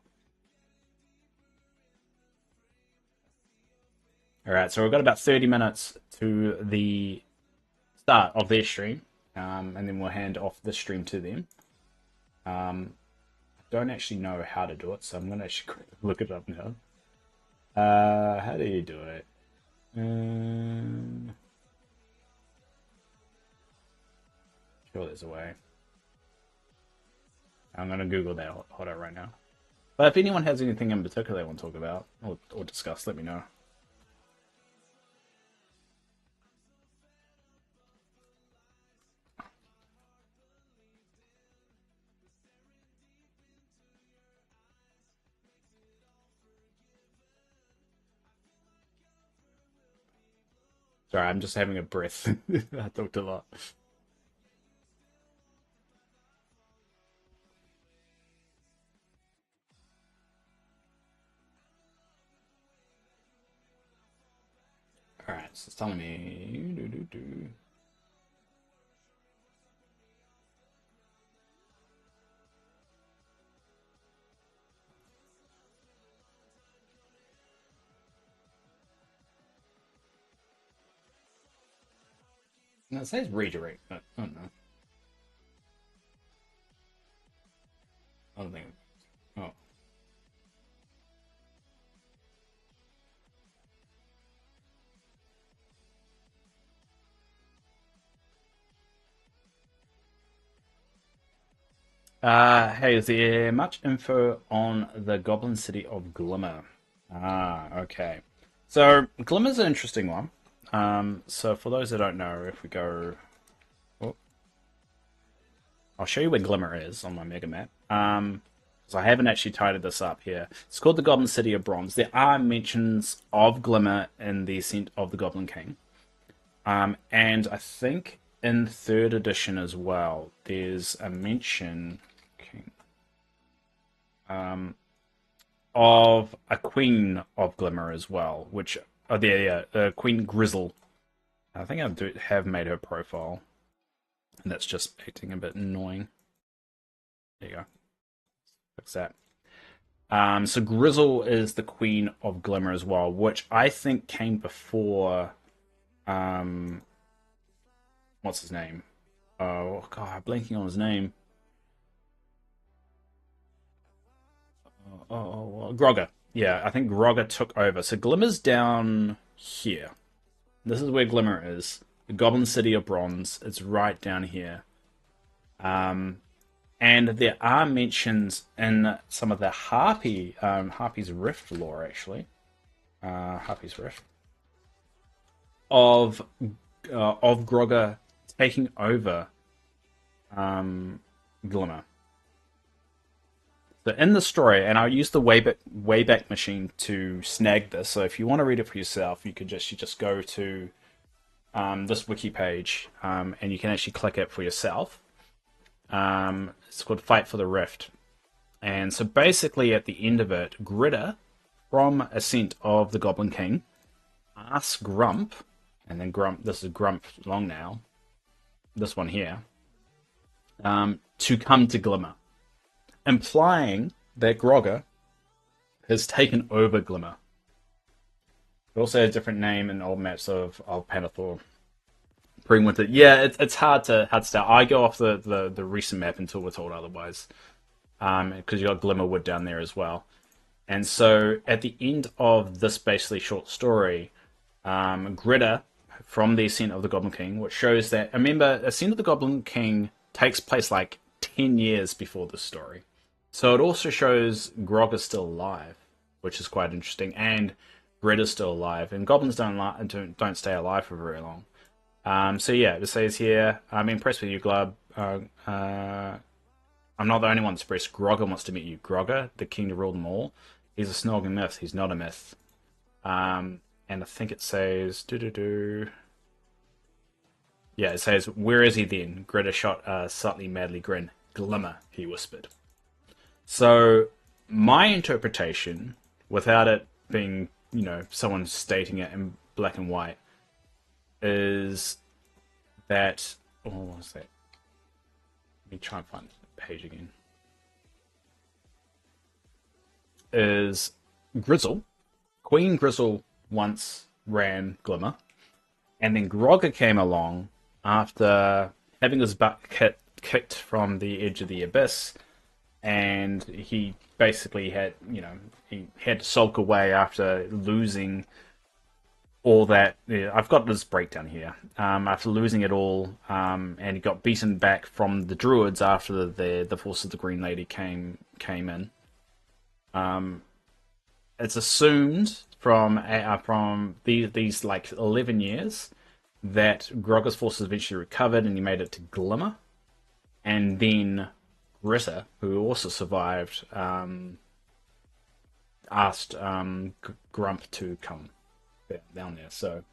All right, so we've got about 30 minutes to the start of their stream, and then we'll hand off the stream to them. Um, don't actually know how to do it, so I'm gonna actually look it up now. How do you do it? Um, sure, there's a way. I'm gonna Google that. Hold on right now. But if anyone has anything in particular they want to talk about or discuss, let me know. Sorry, I'm just having a breath. I talked a lot. All right, so it's telling me. No, it says redirect, but I don't know. I don't think. Oh. Hey, is there much info on the Goblin City of Glimmer? Okay. So Glimmer's an interesting one. So for those that don't know, if we go, oh, I'll show you where Glimmer is on my mega map. So I haven't actually tidied this up here. It's called the Goblin City of Bronze. There are mentions of Glimmer in the Ascent of the Goblin King. And I think in third edition as well, there's a mention of a Queen of Glimmer as well, which oh there, yeah, Queen Grizzle. I think have made her profile, and that's just acting a bit annoying. There you go, fix that. So Grizzle is the Queen of Glimmer as well, which I think came before. Um, what's his name? Oh God, I'm blanking on his name. Grogger. Yeah, I think Grogger took over. So Glimmer's down here. This is where Glimmer is. The Goblin City of Bronze. It's right down here. Um, and there are mentions in some of the Harpy's Rift lore, actually. Harpy's Rift of of Grogger taking over Glimmer. So in the story, and I'll use the Wayback Machine to snag this. So if you want to read it for yourself, you just go to this wiki page, and you can actually click it for yourself. It's called Fight for the Rift, and so basically at the end of it, Gritter from Ascent of the Goblin King asks Grump, and then Grump. This is Grump long now. This one here, to come to Glimmer, implying that Grogger has taken over Glimmer. It also has a different name in old maps of Panathor. Winter. Yeah, it's hard to tell. I go off the recent map until we're told otherwise. Because you got Glimmerwood down there as well. And so at the end of this basically short story, Gritter from the Ascent of the Goblin King, which shows that remember Ascent of the Goblin King takes place like 10 years before this story. So it also shows Grog is still alive, which is quite interesting, and Gritter's still alive, and goblins don't stay alive for very long. So yeah, it says here, I'm impressed with you, Glub. I'm not the only one that's impressed. Grogger wants to meet you. Grogger, the king to rule them all. He's a snogging myth. He's not a myth. And I think it says, yeah, it says, where is he then? Gritter shot a slightly madly grin. Glimmer, he whispered. So my interpretation, without it being, someone stating it in black and white, is that, what was that? Let me try and find the page again. Is Grizzle, Queen Grizzle once ran Glimmer, and then Grogger came along after having his butt kicked from the edge of the abyss, and he basically had, he had to sulk away after losing all that. Yeah, I've got this breakdown here. After losing it all, and he got beaten back from the druids after the force of the Green Lady came in. It's assumed from these like 11 years that Grogger's forces eventually recovered and he made it to Glimmer, and then Gritter, who also survived, asked Grump to come down there. So,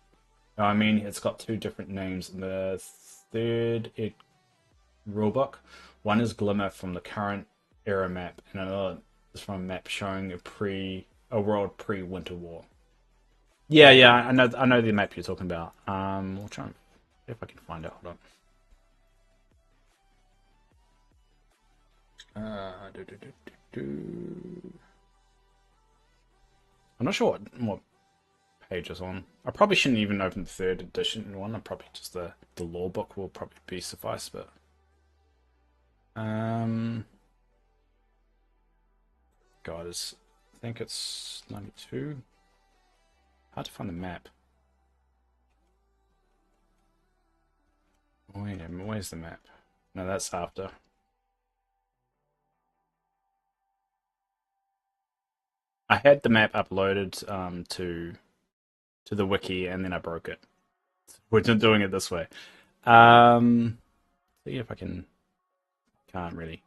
I mean, it's got two different names in the third rulebook. One is Glimmer from the current era map, and another is from a map showing a world pre-Winter War. Yeah, yeah, I know the map you're talking about. We'll try and see if I can find it. Hold on. I'm not sure what pages on. I probably shouldn't even open the third edition one. I probably just the law book will probably be suffice. But um, God, I think it's 92. Hard to find the map. Where's the map? No, that's after. I had the map uploaded to the wiki and then I broke it. We're just doing it this way. See if I can. Can't really.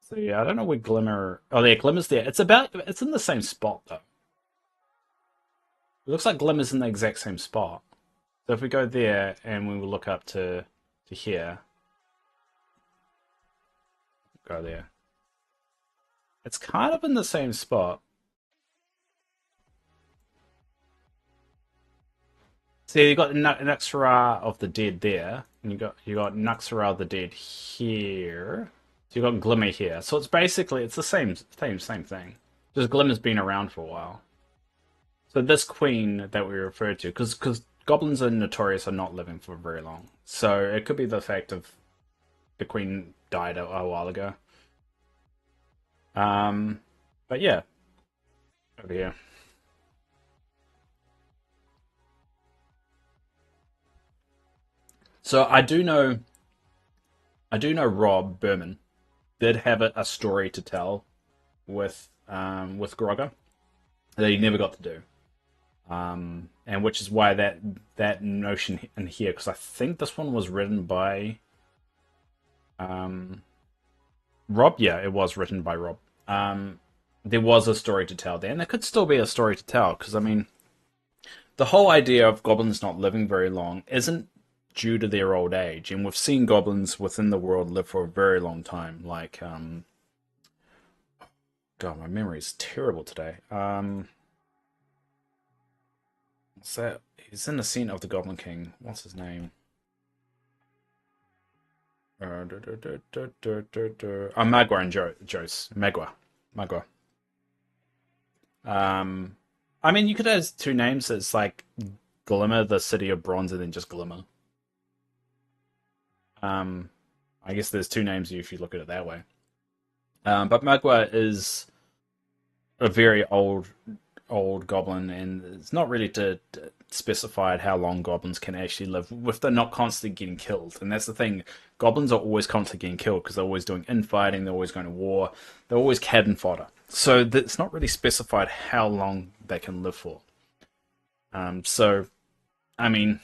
So yeah, I don't know where Glimmer. Oh, yeah, Glimmer's there. It's in the same spot though. It looks like Glimmer's in the exact same spot. So if we go there and we will look up to here, go there. It's kind of in the same spot. So you got Naxxramas of the Dead there, and you got Naxxramas of the Dead here. So you got Glimmer here. So it's the same thing. Just Glimmer's been around for a while. So this queen that we referred to, because goblins are notorious for not living for very long. So it could be the fact of the queen died a while ago. Um, but yeah, over here. So I do know Rob Berman did have a story to tell with Grogger that he never got to do. And which is why that notion in here, because I think this one was written by um, Rob. Yeah, it was written by Rob. There was a story to tell there, and there could still be a story to tell, because I mean, the whole idea of goblins not living very long isn't due to their old age, and we've seen goblins within the world live for a very long time. Like, God, my memory is terrible today. What's that? He's in the scene of the Goblin King. What's his name? Magua and Jose. Magua. Um, I mean, you could have two names. It's like Glimmer, the City of Bronze, and then just Glimmer. Um, I guess there's two names if you look at it that way. But Magua is a very old goblin, and it's not really to specified how long goblins can actually live with they're not constantly getting killed. And that's the thing. Goblins are always constantly getting killed because they're always doing infighting, they're always going to war, they're always cannon fodder. So it's not really specified how long they can live for. So I mean,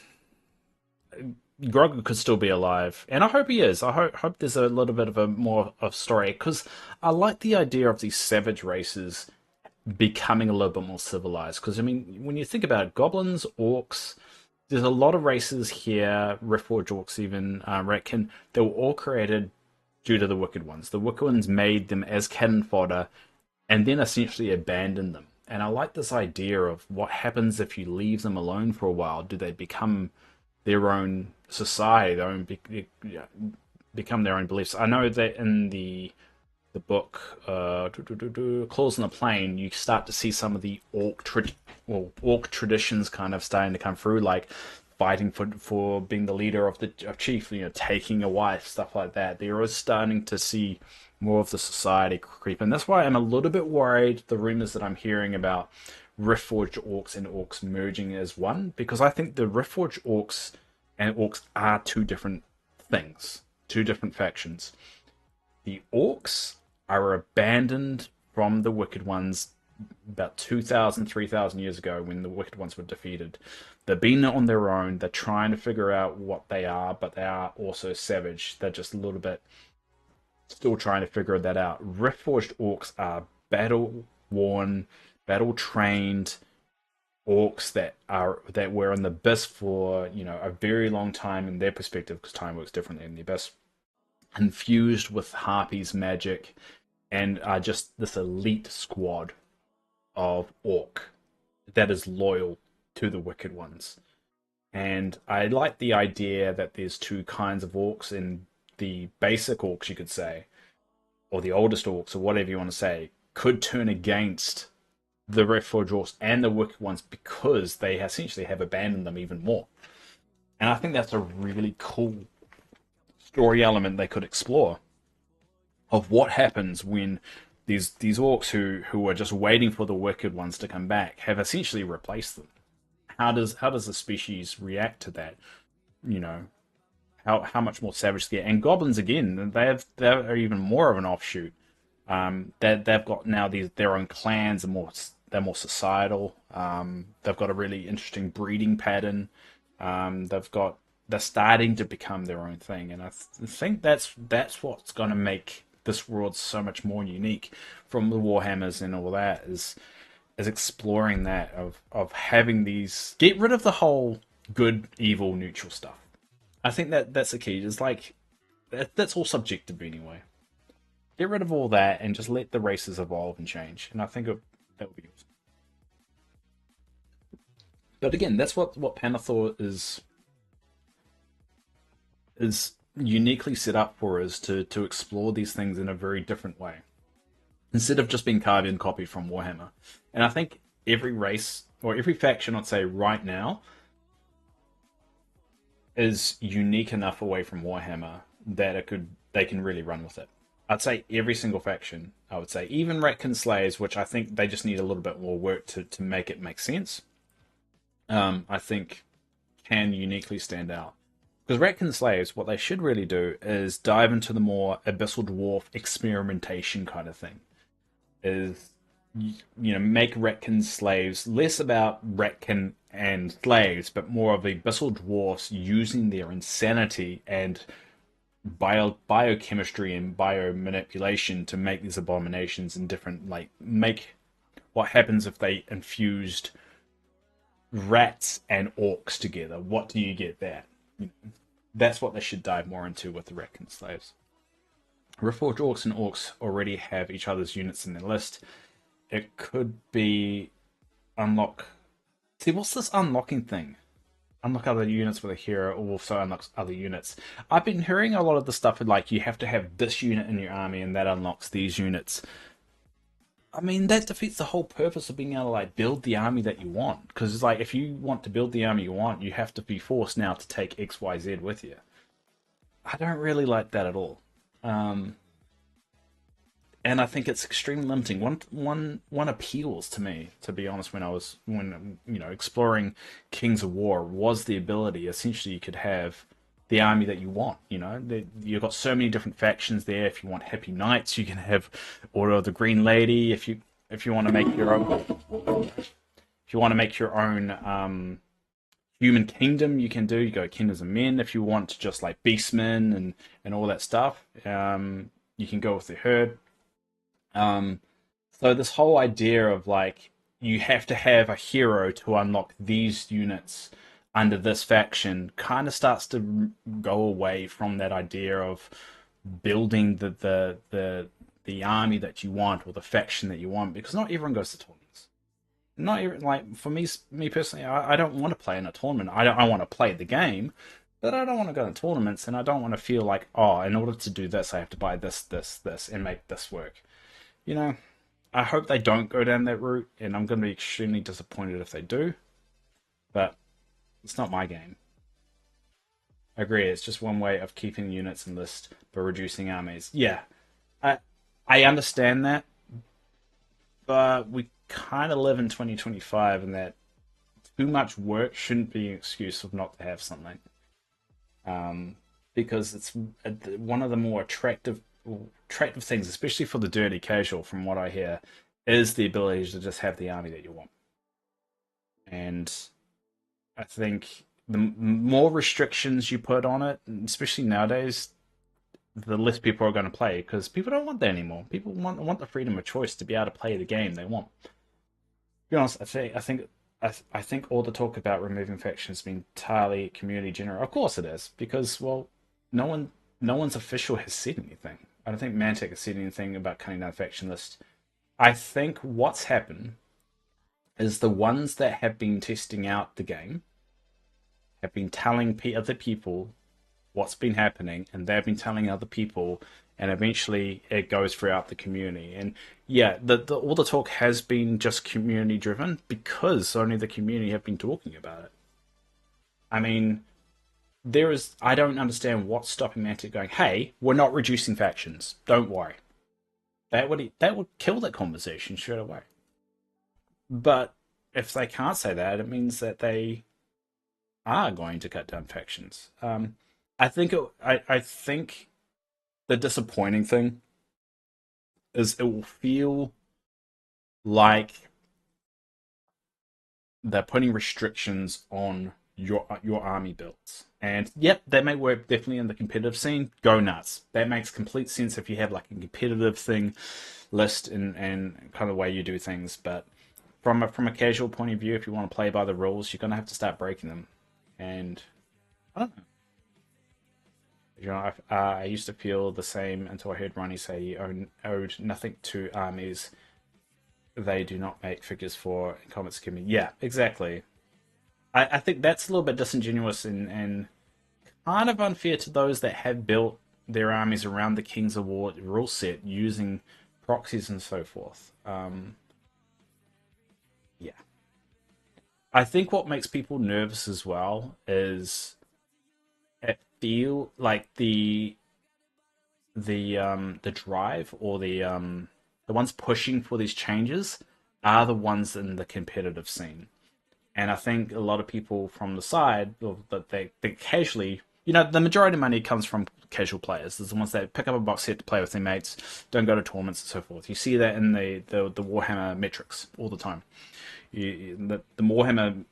Grogu could still be alive, and I hope he is. I hope there's a little bit of a more of story because I like the idea of these savage races becoming a little bit more civilized. Because I mean, when you think about it, goblins, orcs, there's a lot of races here, Riftforged orcs, even Ratkin. They were all created due to the Wicked Ones. The Wicked Ones made them as cannon fodder, and then essentially abandoned them. And I like this idea of what happens if you leave them alone for a while. Do they become their own society, their own become their own beliefs? I know that in the book Claws on the Plain, you start to see some of the orc traditions kind of starting to come through, like fighting for being the leader of chief, taking a wife, stuff like that. They're starting to see more of the society creep, and that's why I'm a little bit worried. The rumors that I'm hearing about Riftforged orcs and orcs merging as one, because I think the Riftforged orcs and orcs are two different things, two different factions. The orcs are abandoned from the Wicked Ones about 2,000, 3,000 years ago when the Wicked Ones were defeated. They've been on their own. They're trying to figure out what they are, but they are also savage. They're just a little bit still trying to figure that out. Riftforged orcs are battle worn, battle trained orcs that were in the abyss for a very long time in their perspective, because time works differently in the abyss, infused with harpies magic, and are just this elite squad of orc that is loyal to the Wicked Ones. And I like the idea that there's two kinds of orcs, in the basic orcs, you could say, or the oldest orcs, or whatever you want to say, could turn against the Reforged Orcs and the Wicked ones because they essentially have abandoned them even more. And I think that's a really cool story element they could explore of what happens when these orcs who are just waiting for the wicked ones to come back have essentially replaced them. How does the species react to that? You know, how much more savage they get. And goblins again, they're even more of an offshoot. They've got now their own clans, and more they're more societal. They've got a really interesting breeding pattern. They've got they're starting to become their own thing, and I think that's what's going to make this world so much more unique from the Warhammers and all that is exploring that of having these get rid of the whole good, evil, neutral stuff. I think that's the key. It's like that's all subjective anyway. Get rid of all that and just let the races evolve and change. And I think that would be awesome. But again, that's what Panathor is uniquely set up for, is to explore these things in a very different way instead of just being carbon copy from Warhammer. And I think every race or every faction, I'd say right now, is unique enough away from Warhammer that they can really run with it. I'd say every single faction. I would say even Ratkin Slaves, which I think they just need a little bit more work to make it make sense. I think can uniquely stand out. Because Ratkin Slaves, what they should really do is dive into the more Abyssal Dwarf experimentation kind of thing. Is make Ratkin Slaves less about Ratkin and slaves, but more of the Abyssal Dwarfs using their insanity and biochemistry and biomanipulation to make these abominations and different, like, make what happens if they infused rats and orcs together. What do you get there? That's what they should dive more into with the Ratkin Slaves. Reforged Orcs and Orcs already have each other's units in their list. It could be unlock. See, what's this unlocking thing? Unlock other units with a hero, or also unlocks other units. I've been hearing a lot of the stuff like you have to have this unit in your army and that unlocks these units. I mean, that defeats the whole purpose of being able to like build the army that you want. Because it's like if you want to build the army you want, you have to be forced now to take X, Y, Z with you. I don't really like that at all. Um, and I think it's extremely limiting. One appeals to me, to be honest, when exploring Kings of War was the ability. Essentially, you could have the army that you want. You've got so many different factions there. If you want Happy Knights, you can have Order of the Green Lady. If you want to make your own, if you want to make your own Human Kingdom, you can do. You go Kingdoms of Men. If you want to just like Beastmen and all that stuff, you can go with the Herd. Um, so this whole idea of like you have to have a hero to unlock these units under this faction kind of starts to go away from that idea of building the army that you want or the faction that you want, because not everyone goes to tournaments. Not even like for me personally, I don't want to play in a tournament. I want to play the game, but I don't want to go to tournaments, and I don't want to feel like, oh, in order to do this, I have to buy this, and make this work. You know, I hope they don't go down that route, and I'm going to be extremely disappointed if they do. But it's not my game. I agree. It's just one way of keeping units in list but reducing armies. Yeah, I I understand that, but we kind of live in 2025, and that too much work shouldn't be an excuse of not to have something. Because it's one of the more attractive things, especially for the dirty casual, from what I hear, is the ability to just have the army that you want. And I think the more restrictions you put on it, especially nowadays, the less people are going to play, because people don't want that anymore. People want the freedom of choice to be able to play the game they want. To be honest, I think all the talk about removing factions being entirely community general. Of course it is, because well, no one no one's official has said anything. I don't think Mantic has said anything about cutting down faction list. I think what's happened is the ones that have been testing out the game have been telling other people what's been happening, and they've been telling other people, and eventually it goes throughout the community. And yeah, all the talk has been just community driven because only the community have been talking about it. I mean, I don't understand what's stopping Mantic going, hey, we're not reducing factions. Don't worry. That would kill that conversation straight away. But if they can't say that, it means that they are going to cut down factions. I think the disappointing thing is it will feel like they're putting restrictions on your army builds. And yep, that may work definitely in the competitive scene. Go nuts. That makes complete sense if you have like a competitive thing list and kind of way you do things. But from a casual point of view, if you want to play by the rules, you're gonna have to start breaking them. And I don't know. You know, I used to feel the same until I heard Ronnie say he owed nothing to armies they do not make figures for comic skimming. Yeah, exactly. I think that's a little bit disingenuous and kind of unfair to those that have built their armies around the King's Award rule set using proxies and so forth. Yeah. I think what makes people nervous as well is it feel like the drive or the ones pushing for these changes are the ones in the competitive scene. And I think a lot of people from the side that they casually, the majority of money comes from casual players. There's the ones that pick up a box set to play with their mates, don't go to tournaments and so forth. You see that in the Warhammer metrics all the time. The Warhammer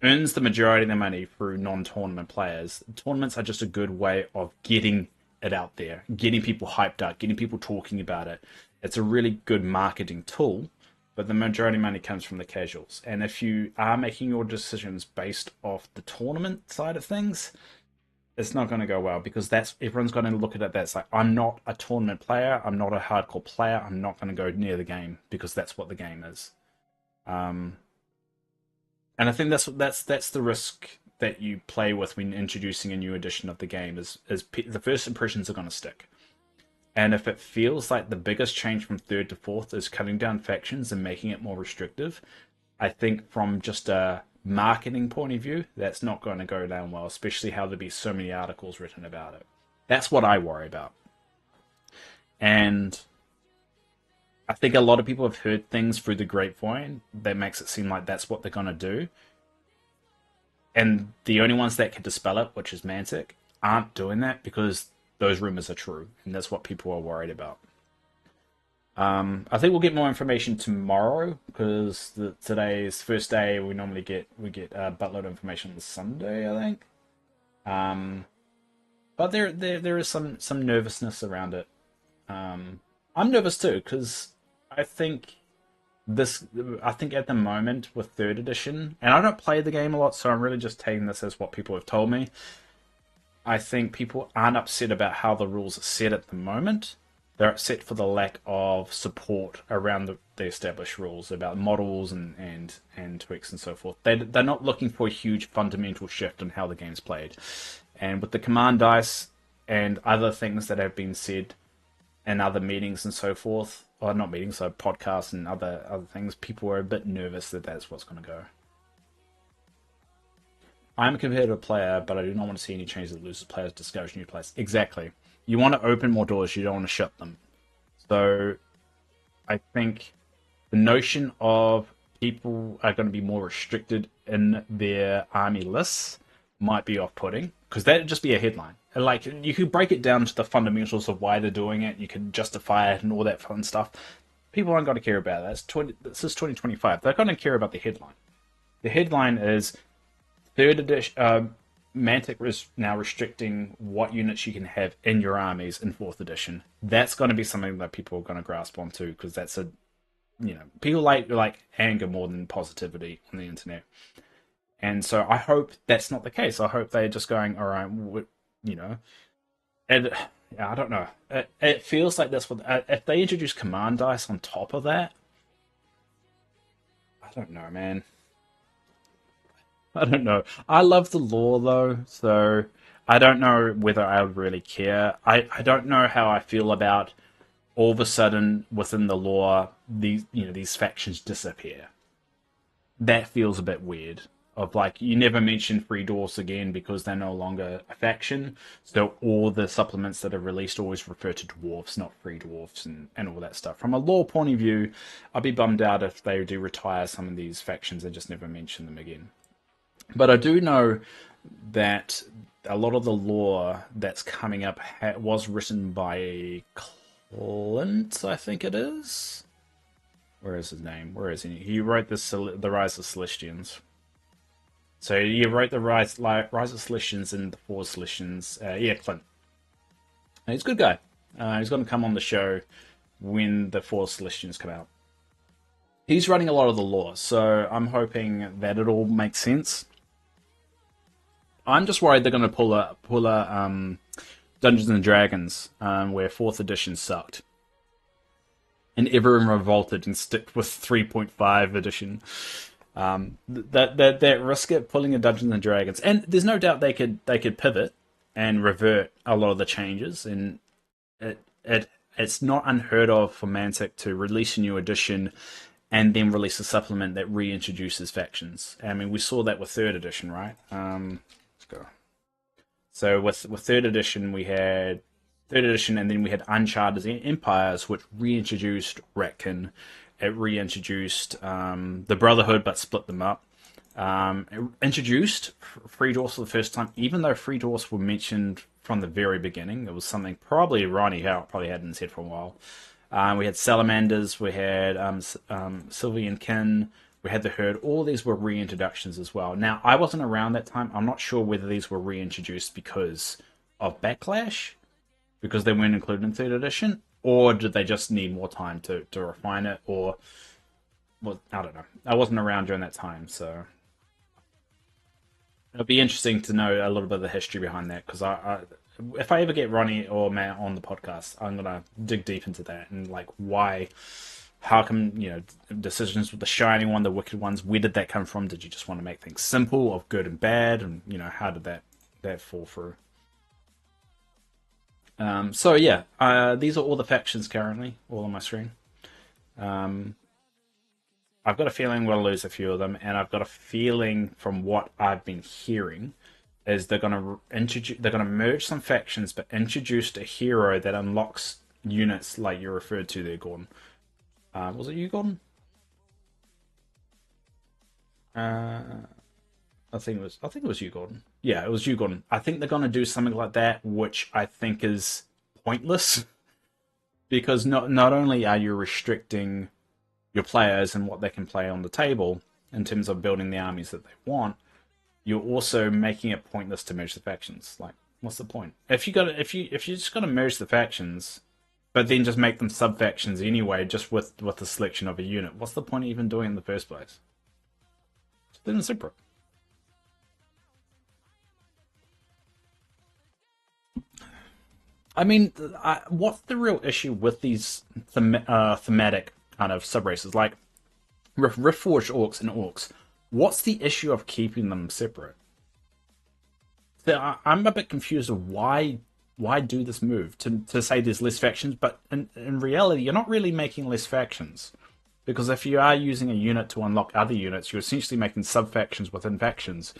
earns the majority of their money through non-tournament players. Tournaments are just a good way of getting it out there, getting people hyped up, getting people talking about it. It's a really good marketing tool, but the majority of money comes from the casuals. And if you are making your decisions based off the tournament side of things, it's not going to go well because that's everyone's going to look at it. That's like, I'm not a tournament player. I'm not a hardcore player. I'm not going to go near the game because that's what the game is. Um, and I think that's the risk that you play with when introducing a new edition of the game is the first impressions are going to stick. And if it feels like the biggest change from third to fourth is cutting down factions and making it more restrictive, I think from just a marketing point of view, that's not going to go down well, especially how there'll be so many articles written about it. That's what I worry about. And I think a lot of people have heard things through the grapevine that makes it seem like that's what they're going to do. And the only ones that can dispel it, which is Mantic, aren't doing that because those rumors are true, and that's what people are worried about. I think we'll get more information tomorrow because today's first day. We get a buttload of information on Sunday, I think. Um, but there is some nervousness around it. I'm nervous too because I think this. I think at the moment with third edition, and I don't play the game a lot, so I'm really just taking this as what people have told me. I think people aren't upset about how the rules are set at the moment. They're upset for the lack of support around the established rules about models and tweaks and so forth. They're not looking for a huge fundamental shift in how the game's played. And with the command dice and other things that have been said in other meetings and so forth, or not meetings, so podcasts and other things, people are a bit nervous that that's what's going to go. I'm a competitive player, but I do not want to see any changes that loses players discourage new players. Exactly. You want to open more doors, you don't want to shut them. So I think the notion of people are going to be more restricted in their army lists might be off-putting because that'd just be a headline. And like you could break it down to the fundamentals of why they're doing it. You can justify it and all that fun stuff. People aren't going to care about that. This is 2025. They're going to care about the headline. The headline is third edition. Mantic is now restricting what units you can have in your armies in fourth edition. That's going to be something that people are going to grasp onto because that's people like anger more than positivity on the internet. And so I hope that's not the case. I hope they're just going, all right, you know, and I don't know. It feels like that's what if they introduce command dice on top of that. I don't know, man. I don't know. I love the lore though, so I don't know whether I would really care. I don't know how I feel about all of a sudden within the lore these factions disappear. That feels a bit weird. Of like you never mention free dwarfs again because they're no longer a faction. So all the supplements that are released always refer to dwarfs, not free dwarfs and all that stuff. From a lore point of view, I'd be bummed out if they do retire some of these factions and just never mention them again. But I do know that a lot of the lore that's coming up was written by Clint, I think it is. Where is his name? Where is he? He wrote the Rise of Celestians. So you wrote the Rise of Celestians and the Four Celestians. Yeah, Clint. And he's a good guy. He's going to come on the show when the Four Celestians come out. He's running a lot of the lore, so I'm hoping that it all makes sense. I'm just worried they're going to pull a Dungeons and Dragons where 4th edition sucked, and everyone revolted and stick with 3.5 edition. That risk it pulling a Dungeons and Dragons, and there's no doubt they could pivot and revert a lot of the changes, and it's not unheard of for Mantic to release a new edition and then release a supplement that reintroduces factions. I mean, we saw that with 3rd edition, right? Let's go. So with 3rd edition, we had 3rd edition, and then we had Uncharted Empires, which reintroduced Ratkin. It reintroduced the Brotherhood, but split them up. It introduced free dwarfs for the first time, even though free dwarfs were mentioned from the very beginning. It was something probably Ronnie Howe probably had in his head for a while. We had salamanders, we had Sylvian Kin, we had the Herd. All these were reintroductions as well. Now, I wasn't around that time. I'm not sure whether these were reintroduced because of Backlash, because they weren't included in 3rd edition, or did they just need more time to refine it, or... Well, I don't know. I wasn't around during that time, so... It'll be interesting to know a little bit of the history behind that, because if I ever get Ronnie or Matt on the podcast, I'm gonna dig deep into that and like why, how come decisions with the Shining One, the Wicked Ones, where did that come from? Did you just want to make things simple of good and bad, and how did that fall through? So yeah, these are all the factions currently, all on my screen. Um, I've got a feeling we'll lose a few of them, and I've got a feeling from what I've been hearing is they're gonna merge some factions, but introduce a hero that unlocks units like you referred to there, Gordon. Was it you, Gordon? Uh, I think it was you, Gordon. Yeah, it was you, Gordon. I think they're gonna do something like that, which I think is pointless because not only are you restricting your players and what they can play on the table in terms of building the armies that they want, you're also making it pointless to merge the factions. Like, what's the point? If you just gotta merge the factions, but then just make them sub factions anyway, just with the selection of a unit, what's the point of even doing it in the first place? Just leave them separate. I mean, what's the real issue with these thematic kind of sub races? Like, Riftforged Orcs and Orcs. What's the issue of keeping them separate? So I'm a bit confused of why do this move to say there's less factions, but in reality, you're not really making less factions. Because if you are using a unit to unlock other units, you're essentially making sub factions within factions,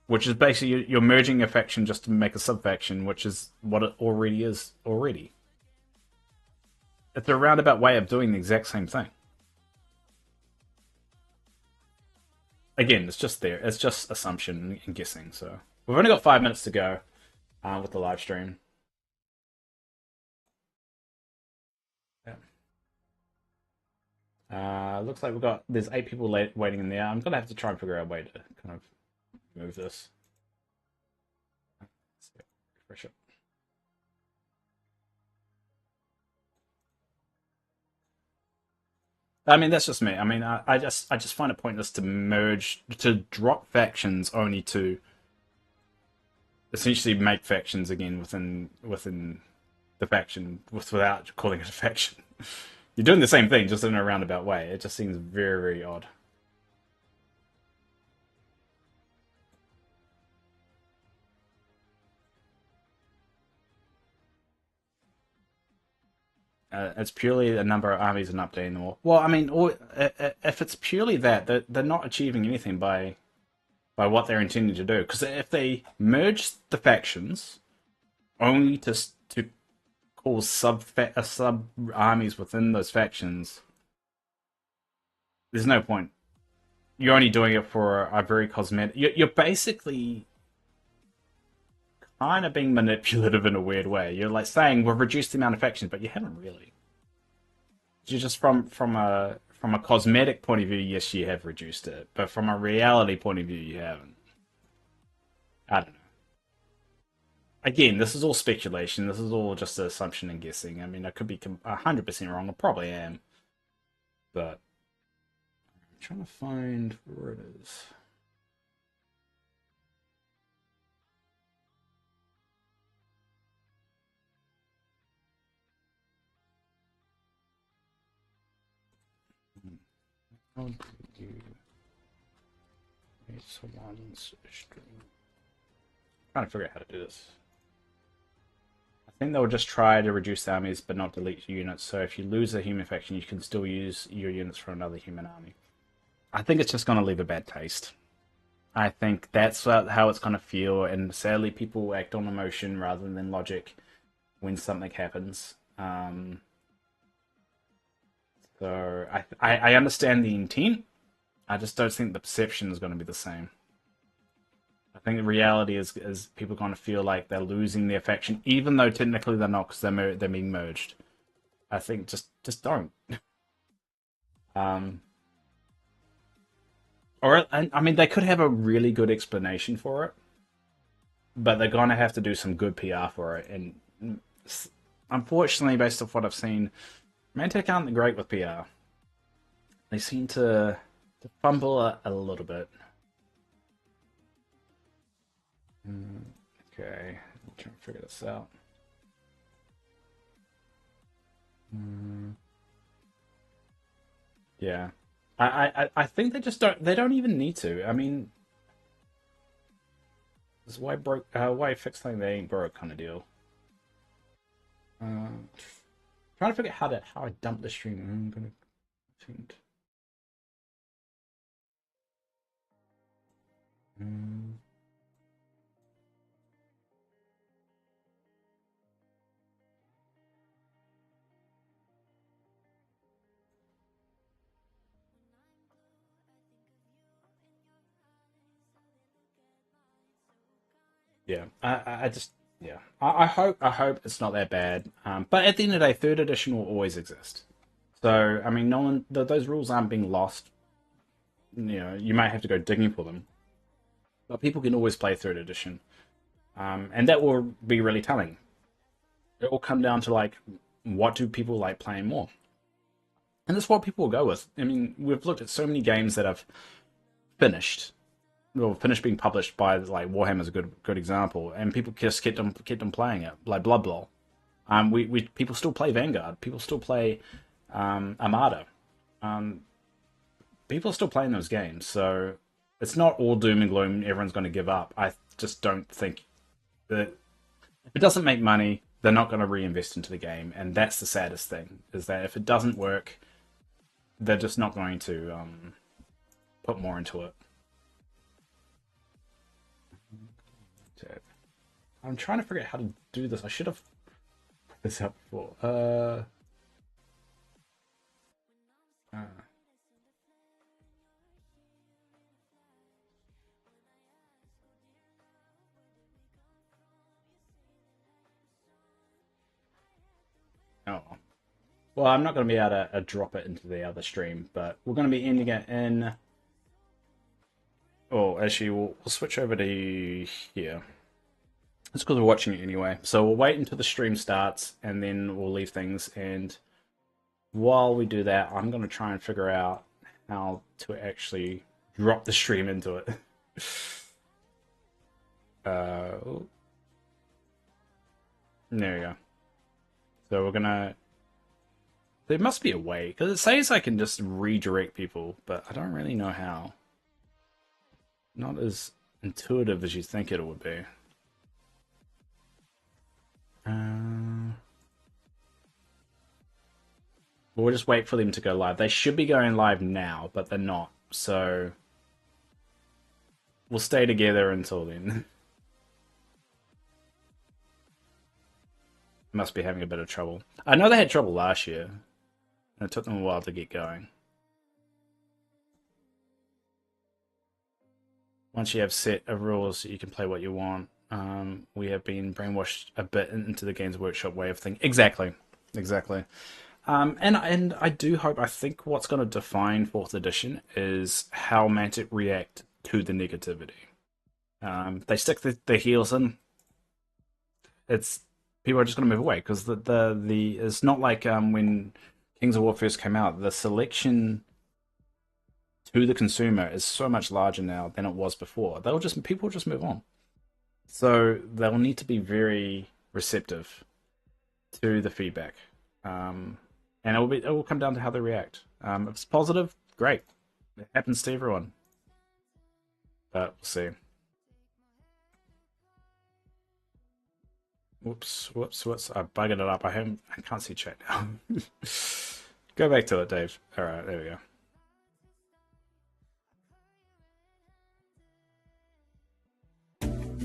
which is basically you're merging a faction just to make a sub faction, which is what it already is already. It's a roundabout way of doing the exact same thing. Again, it's just there. It's just assumption and guessing. So we've only got 5 minutes to go with the live stream. Yeah. Looks like there's 8 people waiting in there. I'm gonna have to try and figure out a way to kind of move this. Refresh it. I mean, that's just me. I mean, I just find it pointless to drop factions only to essentially make factions again within the faction without calling it a faction. You're doing the same thing, just in a roundabout way. It just seems very, very odd. It's purely a number of armies and updating them all. Well, I mean, if it's purely that, they're not achieving anything by what they're intending to do. Because if they merge the factions only to cause sub armies within those factions, there's no point. You're only doing it for a very cosmetic. You're basically kind of being manipulative in a weird way. You're like saying we've reduced the amount of factions, but you haven't really. You just from a cosmetic point of view, yes, you have reduced it, but from a reality point of view, you haven't. I don't know. Again, this is all speculation. This is all just assumption and guessing. I mean, I could be 100% wrong. I probably am, but I'm trying to find where it is. How do you make someone's stream? Trying to figure out how to do this. I think they'll just try to reduce the armies but not delete units. So if you lose a human faction, you can still use your units for another human army. I think it's just going to leave a bad taste. I think that's how it's going to feel, and sadly, people act on emotion rather than logic when something happens. So I understand the intent. I just don't think the perception is going to be the same. I think the reality is people kind of feel like they're losing their faction, even though technically they're not because they're being merged. I think just don't. Um, or I mean, they could have a really good explanation for it, but they're gonna have to do some good PR for it. And unfortunately, based off what I've seen, Mantic aren't great with PR. They seem to fumble a little bit. Okay, I'm trying to figure this out. Yeah, I think they don't even need to. I mean, this is why fix something they ain't broke kind of deal. Uh, Trying to figure out how I dump the stream. I'm gonna think. Mm, yeah, I just yeah. I hope it's not that bad. But at the end of the day, third edition will always exist. So I mean, no one those rules aren't being lost. You know, you might have to go digging for them, but people can always play third edition, and that will be really telling. It will come down to like, what do people like playing more, and that's what people will go with. I mean, we've looked at so many games that have finished, well, finished being published by like Warhammer's a good example, and people just kept them playing it, like Blood Bowl. We people still play Vanguard, people still play Armada, um, people are still playing those games. So it's not all doom and gloom. Everyone's going to give up. I just don't think that if it doesn't make money, they're not going to reinvest into the game, and that's the saddest thing. Is that if it doesn't work, they're just not going to put more into it. I'm trying to figure out how to do this. I should have put this out before. Uh oh. Well, I'm not going to be able to drop it into the other stream, but we're going to be ending it in. Oh, actually, we'll switch over to here. It's because we're watching it anyway. So we'll wait until the stream starts, and then we'll leave things. And while we do that, I'm going to try and figure out how to actually drop the stream into it. Oh, there we go. So we're gonna. There must be a way because it says I can just redirect people, but I don't really know how. Not as intuitive as you think it would be. Uh, We'll just wait for them to go live. They should be going live now, but they're not. So we'll stay together until then. Must be having a bit of trouble. I know they had trouble last year. And it took them a while to get going. Once you have set of rules, you can play what you want. We have been brainwashed a bit into the Games Workshop way of thinking. Exactly. Exactly. And I do hope, I think what's going to define 4th edition is how Mantic react to the negativity. They stick their heels in. It's people are just going to move away because the it's not like when Kings of War first came out. The selection to the consumer is so much larger now than it was before. People will just move on. So they'll need to be very receptive to the feedback, and it will come down to how they react. If it's positive, great. It happens to everyone, but we'll see. Whoops. I buggered it up. I can't see chat now. Go back to it, Dave. All right, there we go.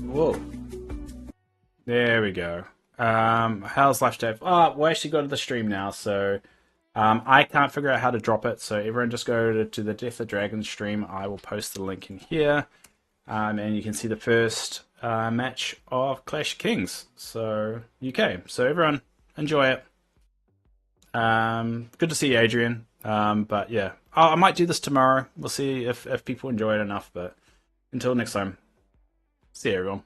Whoa. There we go. How's Life Dave? Oh, we actually go to the stream now, so I can't figure out how to drop it. So everyone just go to the Death of Dragons stream. I will post the link in here, and you can see the first match of Clash of Kings. So UK. So everyone enjoy it. Good to see you, Adrian. But yeah, I might do this tomorrow. We'll see if people enjoy it enough. But until next time, see you, everyone.